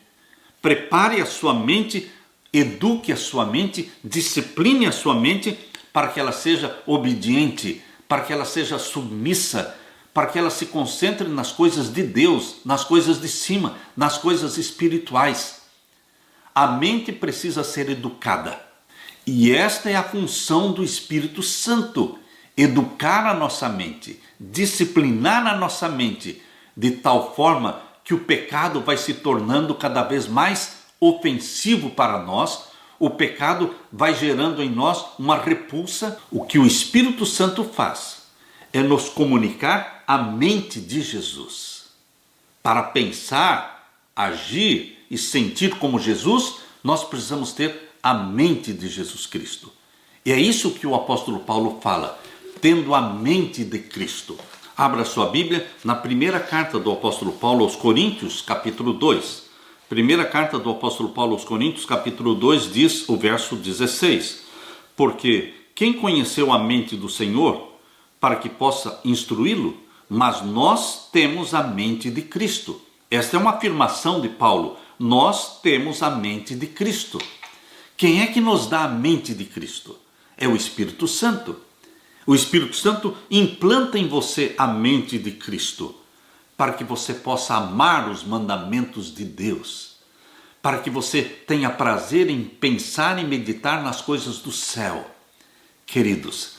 S1: Prepare a sua mente, eduque a sua mente, discipline a sua mente para que ela seja obediente, para que ela seja submissa, para que ela se concentre nas coisas de Deus, nas coisas de cima, nas coisas espirituais. A mente precisa ser educada. E esta é a função do Espírito Santo: educar a nossa mente, disciplinar a nossa mente, de tal forma que o pecado vai se tornando cada vez mais ofensivo para nós. O pecado vai gerando em nós uma repulsa. O que o Espírito Santo faz é nos comunicar a mente de Jesus. Para pensar, agir e sentir como Jesus, nós precisamos ter a mente de Jesus Cristo. E é isso que o apóstolo Paulo fala: tendo a mente de Cristo. Abra sua Bíblia na primeira carta do apóstolo Paulo aos Coríntios, capítulo 2. Primeira carta do apóstolo Paulo aos Coríntios, capítulo 2, diz o verso 16: porque quem conheceu a mente do Senhor para que possa instruí-lo? Mas nós temos a mente de Cristo. Esta é uma afirmação de Paulo. Nós temos a mente de Cristo. Quem é que nos dá a mente de Cristo? É o Espírito Santo. O Espírito Santo implanta em você a mente de Cristo, para que você possa amar os mandamentos de Deus, para que você tenha prazer em pensar e meditar nas coisas do céu. Queridos,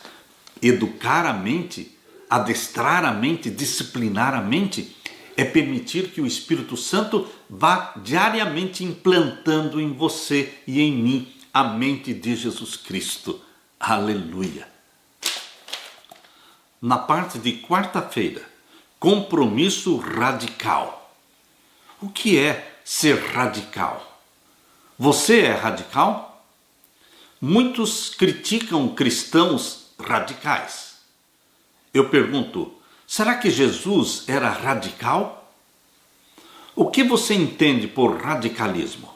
S1: educar a mente, adestrar a mente, disciplinar a mente, é permitir que o Espírito Santo vá diariamente implantando em você e em mim a mente de Jesus Cristo. Aleluia! Na parte de quarta-feira, compromisso radical. O que é ser radical? Você é radical? Muitos criticam cristãos radicais. Eu pergunto, será que Jesus era radical? O que você entende por radicalismo?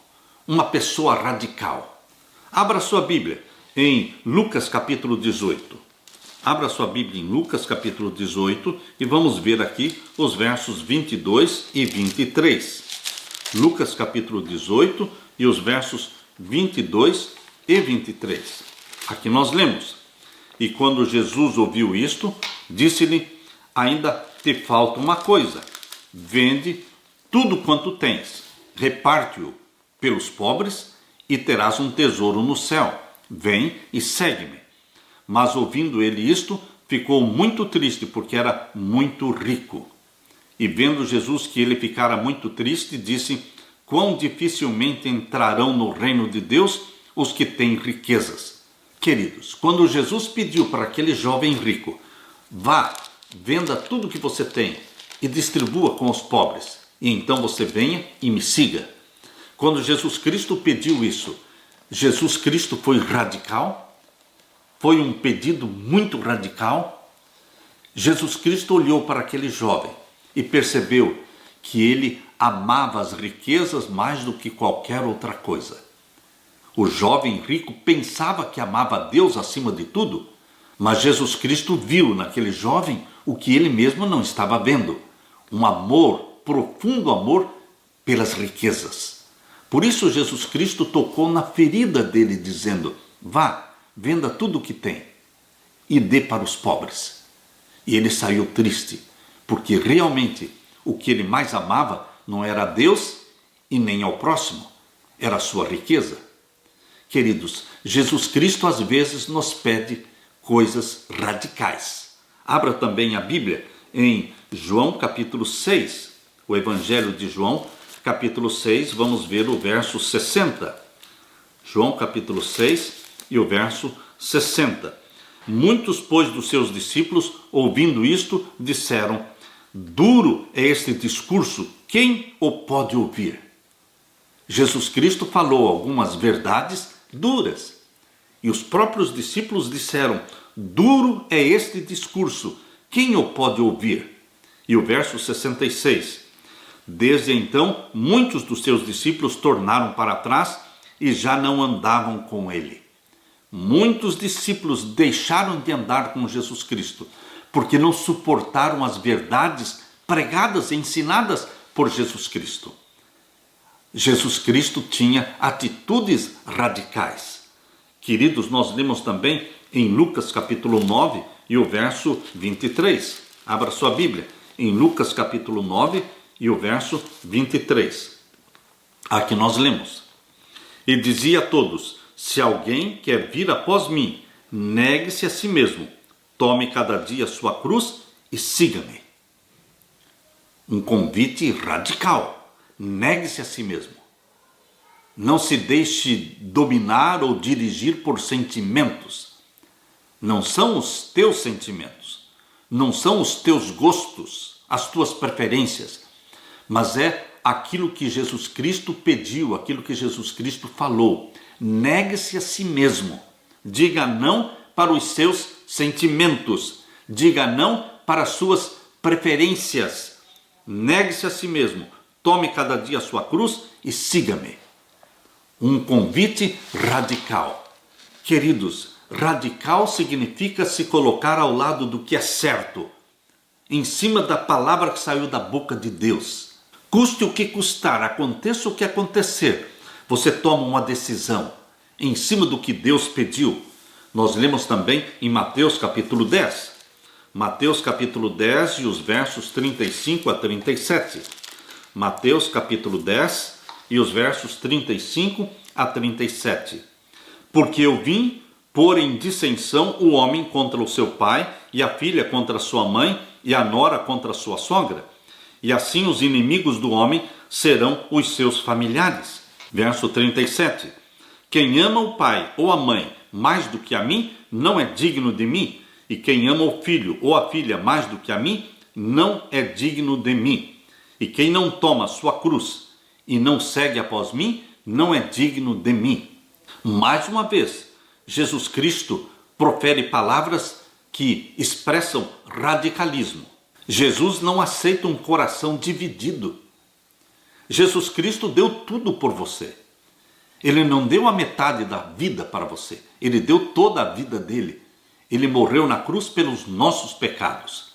S1: Uma pessoa radical. Abra sua Bíblia em Lucas capítulo 18. Abra sua Bíblia em Lucas capítulo 18 e vamos ver aqui os versos 22 e 23. Lucas capítulo 18 e os versos 22 e 23. Aqui nós lemos: E quando Jesus ouviu isto, disse-lhe: Ainda te falta uma coisa. Vende tudo quanto tens, reparte-o pelos pobres e terás um tesouro no céu. Vem e segue-me. Mas ouvindo ele isto, ficou muito triste, porque era muito rico. E vendo Jesus que ele ficara muito triste, disse: Quão dificilmente entrarão no reino de Deus os que têm riquezas. Queridos, quando Jesus pediu para aquele jovem rico: vá, venda tudo que você tem e distribua com os pobres, e então você venha e me siga. Quando Jesus Cristo pediu isso, Jesus Cristo foi radical? Foi um pedido muito radical? Jesus Cristo olhou para aquele jovem e percebeu que ele amava as riquezas mais do que qualquer outra coisa. O jovem rico pensava que amava a Deus acima de tudo, mas Jesus Cristo viu naquele jovem o que ele mesmo não estava vendo: um amor, profundo amor pelas riquezas. Por isso Jesus Cristo tocou na ferida dele, dizendo: vá, venda tudo o que tem e dê para os pobres. E ele saiu triste, porque realmente o que ele mais amava não era a Deus e nem ao próximo, era a sua riqueza. Queridos, Jesus Cristo às vezes nos pede coisas radicais. Abra também a Bíblia em João capítulo 6, o Evangelho de João capítulo 6, vamos ver o verso 60. João capítulo 6 e o verso 60. Muitos, pois, dos seus discípulos, ouvindo isto, disseram: duro é este discurso, quem o pode ouvir? Jesus Cristo falou algumas verdades duras, e os próprios discípulos disseram: duro é este discurso, quem o pode ouvir? E o verso 66. Desde então, muitos dos seus discípulos tornaram para trás e já não andavam com ele. Muitos discípulos deixaram de andar com Jesus Cristo, porque não suportaram as verdades pregadas e ensinadas por Jesus Cristo. Jesus Cristo tinha atitudes radicais. Queridos, nós lemos também em Lucas capítulo 9 e o verso 23. Abra sua Bíblia em Lucas capítulo 9 e o verso 23. Aqui nós lemos: E dizia a todos: se alguém quer vir após mim, negue-se a si mesmo, tome cada dia a sua cruz e siga-me. Um convite radical. Negue-se a si mesmo. Não se deixe dominar ou dirigir por sentimentos. Não são os teus sentimentos, não são os teus gostos, as tuas preferências, mas é aquilo que Jesus Cristo pediu, aquilo que Jesus Cristo falou. Negue-se a si mesmo. Diga não para os seus sentimentos. Diga não para as suas preferências. Negue-se a si mesmo. Tome cada dia a sua cruz e siga-me. Um convite radical. Queridos, radical significa se colocar ao lado do que é certo, em cima da palavra que saiu da boca de Deus. Custe o que custar, aconteça o que acontecer, você toma uma decisão em cima do que Deus pediu. Nós lemos também em Mateus capítulo 10. Mateus capítulo 10 e os versos 35 a 37. Mateus capítulo 10 e os versos 35 a 37. Porque eu vim pôr em dissensão o homem contra o seu pai, e a filha contra a sua mãe, e a nora contra a sua sogra. E assim os inimigos do homem serão os seus familiares. Verso 37. Quem ama o pai ou a mãe mais do que a mim, não é digno de mim. E quem ama o filho ou a filha mais do que a mim, não é digno de mim. E quem não toma a sua cruz e não segue após mim, não é digno de mim. Mais uma vez, Jesus Cristo profere palavras que expressam radicalismo. Jesus não aceita um coração dividido. Jesus Cristo deu tudo por você. Ele não deu a metade da vida para você. Ele deu toda a vida dele. Ele morreu na cruz pelos nossos pecados.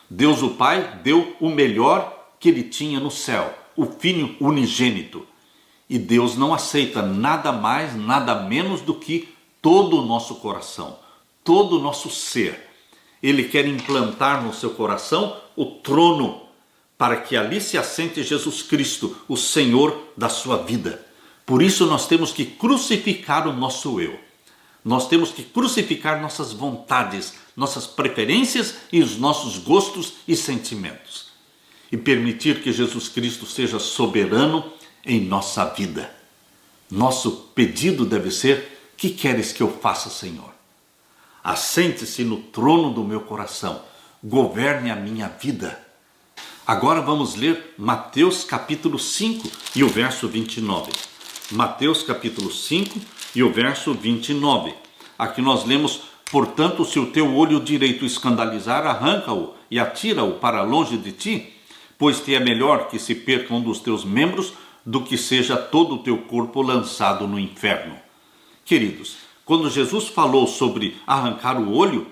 S1: Deus o Pai deu o melhor que ele tinha no céu, o Filho unigênito. E Deus não aceita nada mais, nada menos do que todo o nosso coração, todo o nosso ser. Ele quer implantar no seu coração o trono, para que ali se assente Jesus Cristo, o Senhor da sua vida. Por isso nós temos que crucificar o nosso eu. Nós temos que crucificar nossas vontades, nossas preferências e os nossos gostos e sentimentos. E permitir que Jesus Cristo seja soberano em nossa vida. Nosso pedido deve ser: que queres que eu faça, Senhor? Assente-se no trono do meu coração, governe a minha vida. Agora vamos ler Mateus capítulo 5 e o verso 29. Mateus capítulo 5 e o verso 29. Aqui nós lemos: portanto, se o teu olho direito escandalizar, arranca-o e atira-o para longe de ti, pois te é melhor que se perca um dos teus membros do que seja todo o teu corpo lançado no inferno. Queridos, quando Jesus falou sobre arrancar o olho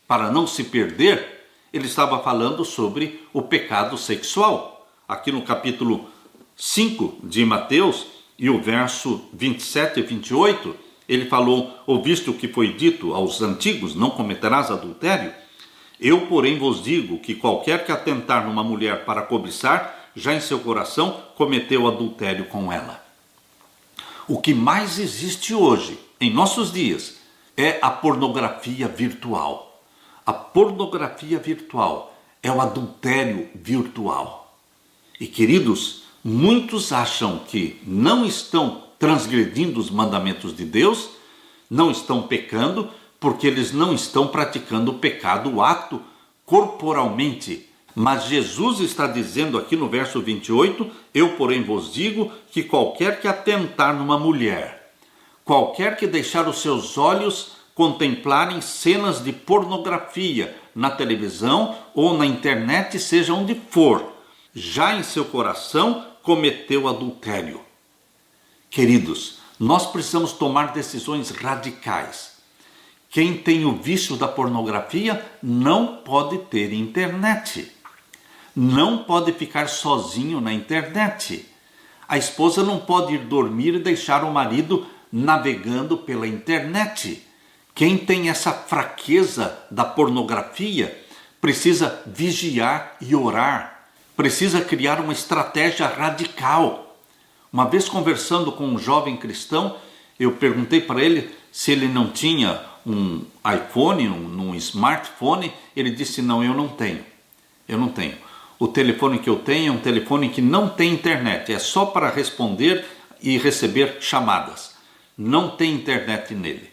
S1: para não se perder, ele estava falando sobre o pecado sexual. Aqui no capítulo 5 de Mateus, e o verso 27 e 28, ele falou: ouviste o que foi dito aos antigos, não cometerás adultério? Eu, porém, vos digo que qualquer que atentar numa mulher para cobiçar, já em seu coração cometeu adultério com ela. O que mais existe hoje, em nossos dias, é a pornografia virtual. A pornografia virtual é o adultério virtual. E, queridos, muitos acham que não estão transgredindo os mandamentos de Deus, não estão pecando, porque eles não estão praticando o pecado, o ato, corporalmente. Mas Jesus está dizendo aqui no verso 28, eu, porém, vos digo que qualquer que atentar numa mulher, qualquer que deixar os seus olhos contemplarem cenas de pornografia na televisão ou na internet, seja onde for, já em seu coração cometeu adultério. Queridos, nós precisamos tomar decisões radicais. Quem tem o vício da pornografia não pode ter internet. Não pode ficar sozinho na internet. A esposa não pode ir dormir e deixar o marido navegando pela internet. Quem tem essa fraqueza da pornografia precisa vigiar e orar. Precisa criar uma estratégia radical. Uma vez conversando com um jovem cristão, eu perguntei para ele se ele não tinha um iPhone, um smartphone. Ele disse: não, eu não tenho. Eu não tenho. O telefone que eu tenho é um telefone que não tem internet. É só para responder e receber chamadas. Não tem internet nele.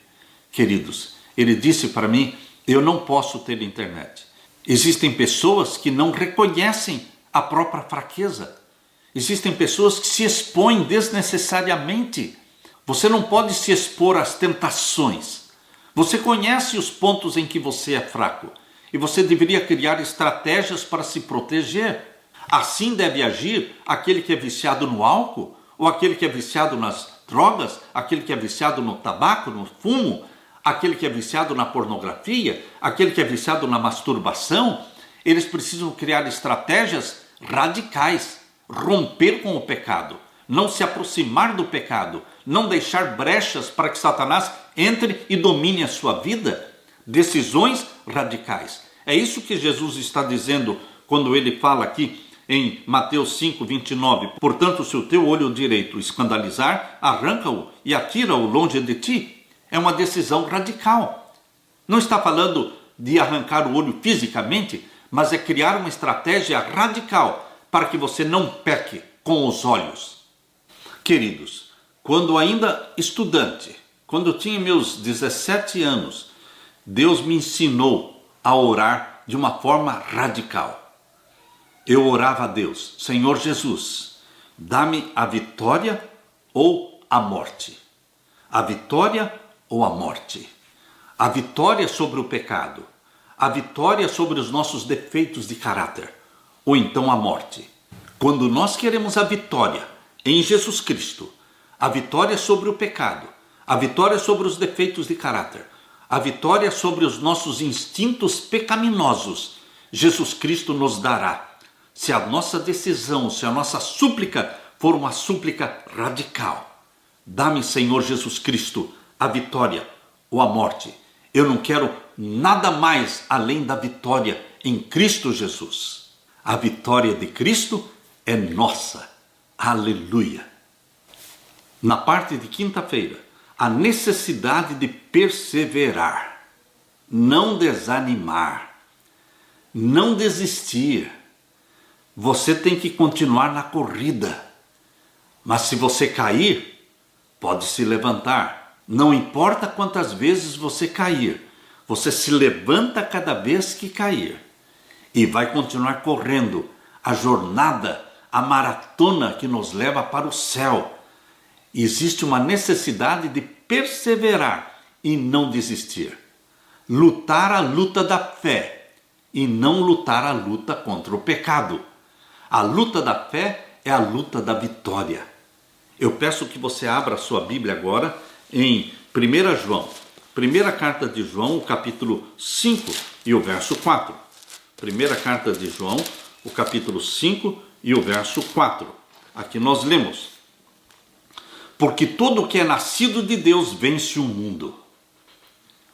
S1: Queridos, ele disse para mim: eu não posso ter internet. Existem pessoas que não reconhecem a própria fraqueza. Existem pessoas que se expõem desnecessariamente. Você não pode se expor às tentações. Você conhece os pontos em que você é fraco e você deveria criar estratégias para se proteger. Assim deve agir aquele que é viciado no álcool, ou aquele que é viciado nas drogas, aquele que é viciado no tabaco, no fumo, aquele que é viciado na pornografia, aquele que é viciado na masturbação. Eles precisam criar estratégias radicais, romper com o pecado, não se aproximar do pecado, não deixar brechas para que Satanás entre e domine a sua vida. Decisões radicais. É isso que Jesus está dizendo quando ele fala aqui em Mateus 5, 29. Portanto, se o teu olho direito escandalizar, arranca-o e atira-o longe de ti. É uma decisão radical. Não está falando de arrancar o olho fisicamente, mas é criar uma estratégia radical para que você não peque com os olhos. Queridos, quando ainda estudante, quando eu tinha meus 17 anos, Deus me ensinou a orar de uma forma radical. Eu orava a Deus: Senhor Jesus, dá-me a vitória ou a morte. A vitória ou a morte. A vitória sobre o pecado. A vitória sobre os nossos defeitos de caráter. Ou então a morte. Quando nós queremos a vitória em Jesus Cristo, a vitória sobre o pecado, a vitória sobre os defeitos de caráter, a vitória sobre os nossos instintos pecaminosos, Jesus Cristo nos dará. Se a nossa decisão, se a nossa súplica for uma súplica radical. Dá-me, Senhor Jesus Cristo, a vitória ou a morte. Eu não quero nada mais além da vitória em Cristo Jesus. A vitória de Cristo é nossa. Aleluia. Na parte de quinta-feira, a necessidade de perseverar, não desanimar, não desistir. Você tem que continuar na corrida. Mas se você cair, pode se levantar. Não importa quantas vezes você cair, você se levanta cada vez que cair e vai continuar correndo a jornada, a maratona que nos leva para o céu. Existe uma necessidade de perseverar e não desistir. Lutar a luta da fé e não lutar a luta contra o pecado. A luta da fé é a luta da vitória. Eu peço que você abra a sua Bíblia agora em 1 João. Primeira carta de João, o capítulo 5 e o verso 4. Primeira carta de João, o capítulo 5 e o verso 4. Aqui nós lemos: porque todo o que é nascido de Deus vence o mundo.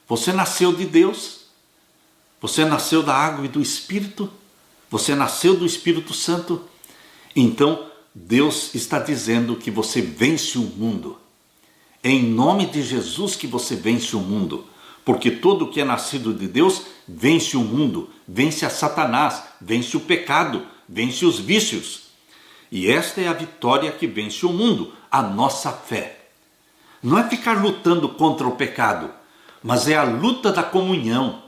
S1: Você nasceu de Deus, você nasceu da água e do Espírito, você nasceu do Espírito Santo. Então Deus está dizendo que você vence o mundo. É em nome de Jesus que você vence o mundo, porque todo o que é nascido de Deus vence o mundo, vence a Satanás, vence o pecado, vence os vícios. E esta é a vitória que vence o mundo, a nossa fé. Não é ficar lutando contra o pecado, mas é a luta da comunhão.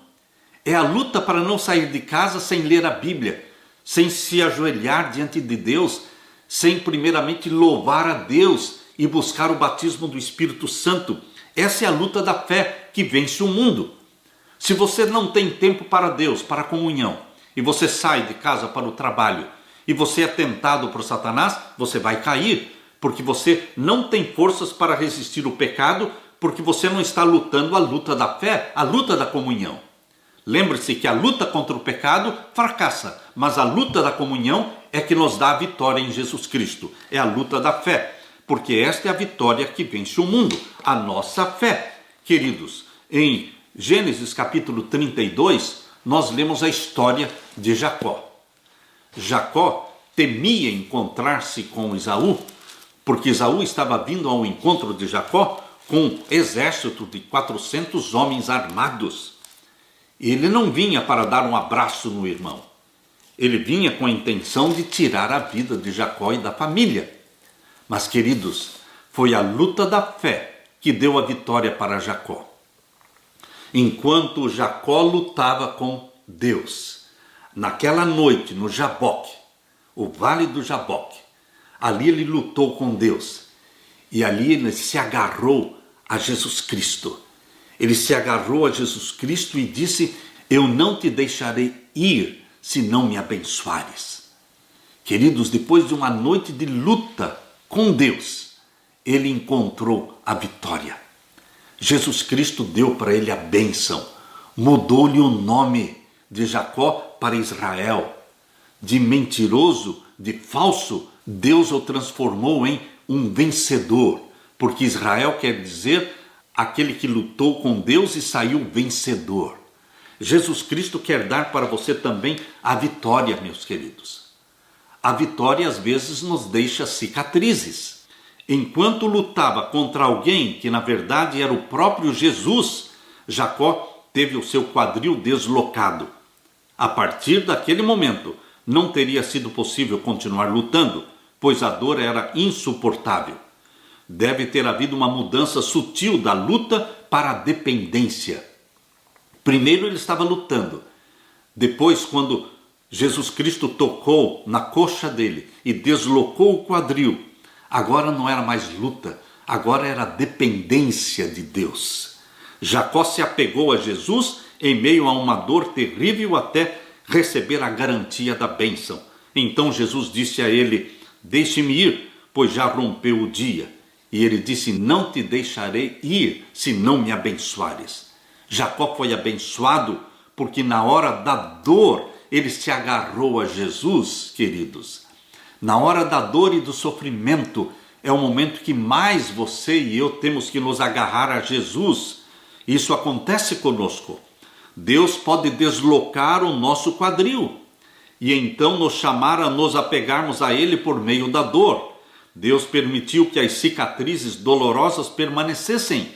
S1: É a luta para não sair de casa sem ler a Bíblia, sem se ajoelhar diante de Deus, sem primeiramente louvar a Deus e buscar o batismo do Espírito Santo. Essa é a luta da fé que vence o mundo. Se você não tem tempo para Deus, para a comunhão, e você sai de casa para o trabalho, e você é tentado por Satanás, você vai cair, porque você não tem forças para resistir o pecado, porque você não está lutando a luta da fé, a luta da comunhão. Lembre-se que a luta contra o pecado fracassa, mas a luta da comunhão é que nos dá a vitória em Jesus Cristo. É a luta da fé, porque esta é a vitória que vence o mundo, a nossa fé. Queridos, em Gênesis capítulo 32, nós lemos a história de Jacó. Jacó temia encontrar-se com Esaú, porque Esaú estava vindo ao encontro de Jacó com um exército de 400 homens armados. Ele não vinha para dar um abraço no irmão. Ele vinha com a intenção de tirar a vida de Jacó e da família. Mas, queridos, foi a luta da fé que deu a vitória para Jacó. Enquanto Jacó lutava com Deus, naquela noite no Jaboque, o vale do Jaboque, ali ele lutou com Deus. E ali ele se agarrou a Jesus Cristo. Ele se agarrou a Jesus Cristo e disse: eu não te deixarei ir se não me abençoares. Queridos, depois de uma noite de luta com Deus, ele encontrou a vitória. Jesus Cristo deu para ele a bênção, mudou-lhe o nome de Jacó para Israel. De mentiroso, de falso, Deus o transformou em um vencedor, porque Israel quer dizer aquele que lutou com Deus e saiu vencedor. Jesus Cristo quer dar para você também a vitória, meus queridos. A vitória às vezes nos deixa cicatrizes. Enquanto lutava contra alguém que na verdade era o próprio Jesus, Jacó teve o seu quadril deslocado. A partir daquele momento, não teria sido possível continuar lutando, pois a dor era insuportável. Deve ter havido uma mudança sutil da luta para a dependência. Primeiro ele estava lutando. Depois, quando Jesus Cristo tocou na coxa dele e deslocou o quadril, agora não era mais luta, agora era dependência de Deus. Jacó se apegou a Jesus em meio a uma dor terrível até receber a garantia da bênção. Então Jesus disse a ele: deixe-me ir, pois já rompeu o dia. E ele disse: não te deixarei ir se não me abençoares. Jacó foi abençoado porque na hora da dor ele se agarrou a Jesus, queridos. Na hora da dor e do sofrimento é o momento que mais você e eu temos que nos agarrar a Jesus. Isso acontece conosco. Deus pode deslocar o nosso quadril e então nos chamar a nos apegarmos a Ele por meio da dor. Deus permitiu que as cicatrizes dolorosas permanecessem,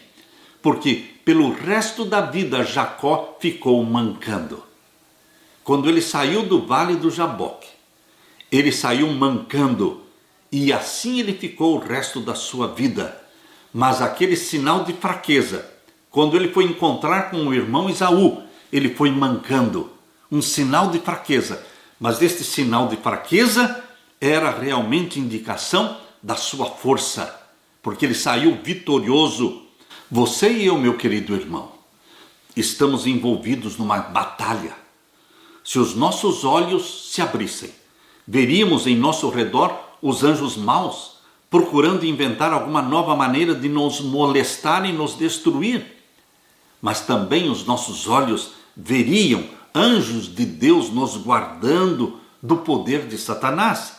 S1: porque pelo resto da vida Jacó ficou mancando. Quando ele saiu do vale do Jaboque, ele saiu mancando, e assim ele ficou o resto da sua vida. Mas aquele sinal de fraqueza, quando ele foi encontrar com o irmão Esaú, ele foi mancando, um sinal de fraqueza. Mas este sinal de fraqueza era realmente indicação da sua força, porque ele saiu vitorioso. Você e eu, meu querido irmão, estamos envolvidos numa batalha. Se os nossos olhos se abrissem, veríamos em nosso redor os anjos maus, procurando inventar alguma nova maneira de nos molestar e nos destruir. Mas também os nossos olhos veriam anjos de Deus nos guardando do poder de Satanás,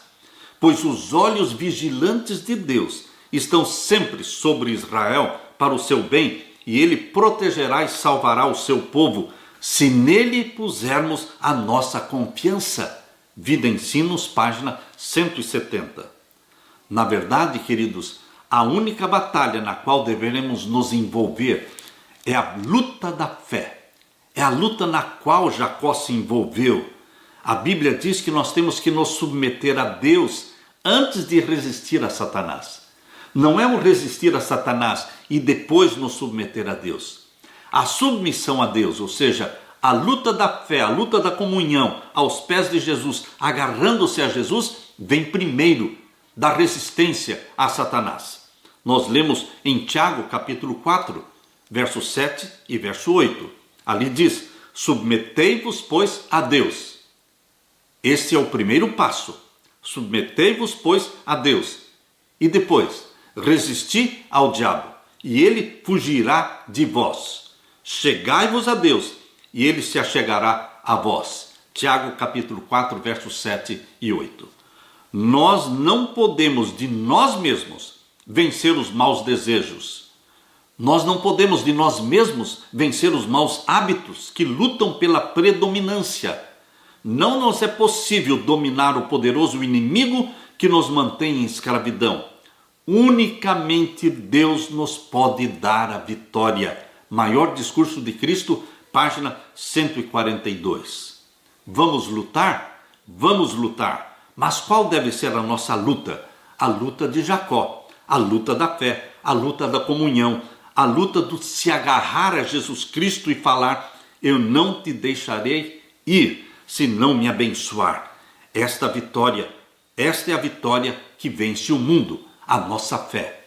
S1: pois os olhos vigilantes de Deus estão sempre sobre Israel para o seu bem, e ele protegerá e salvará o seu povo, se nele pusermos a nossa confiança. Vida Ensinos, página 170. Na verdade, queridos, a única batalha na qual deveremos nos envolver é a luta da fé. É a luta na qual Jacó se envolveu. A Bíblia diz que nós temos que nos submeter a Deus antes de resistir a Satanás. Não é o resistir a Satanás e depois nos submeter a Deus. A submissão a Deus, ou seja, a luta da fé, a luta da comunhão aos pés de Jesus, agarrando-se a Jesus, vem primeiro da resistência a Satanás. Nós lemos em Tiago capítulo 4, verso 7 e verso 8. Ali diz: submetei-vos, pois, a Deus. Este é o primeiro passo. Submetei-vos, pois, a Deus. E depois, resisti ao diabo, e ele fugirá de vós. Chegai-vos a Deus, e ele se achegará a vós. Tiago capítulo 4, versos 7 e 8. Nós não podemos de nós mesmos vencer os maus desejos. Nós não podemos de nós mesmos vencer os maus hábitos que lutam pela predominância. Não nos é possível dominar o poderoso inimigo que nos mantém em escravidão. Unicamente Deus nos pode dar a vitória. Maior Discurso de Cristo, página 142. Vamos lutar? Vamos lutar. Mas qual deve ser a nossa luta? A luta de Jacó, a luta da fé, a luta da comunhão, a luta do se agarrar a Jesus Cristo e falar: eu não te deixarei ir se não me abençoar. Esta é a vitória que vence o mundo, a nossa fé,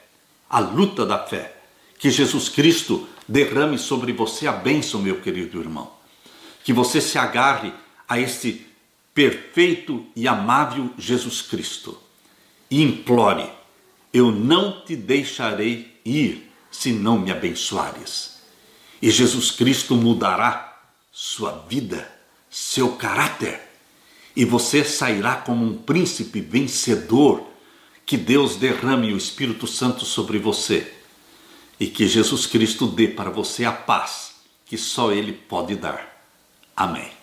S1: a luta da fé. Que Jesus Cristo derrame sobre você a bênção, meu querido irmão. Que você se agarre a este perfeito e amável Jesus Cristo e implore: eu não te deixarei ir se não me abençoares. E Jesus Cristo mudará sua vida, seu caráter, e você sairá como um príncipe vencedor. Que Deus derrame o Espírito Santo sobre você e que Jesus Cristo dê para você a paz que só Ele pode dar. Amém.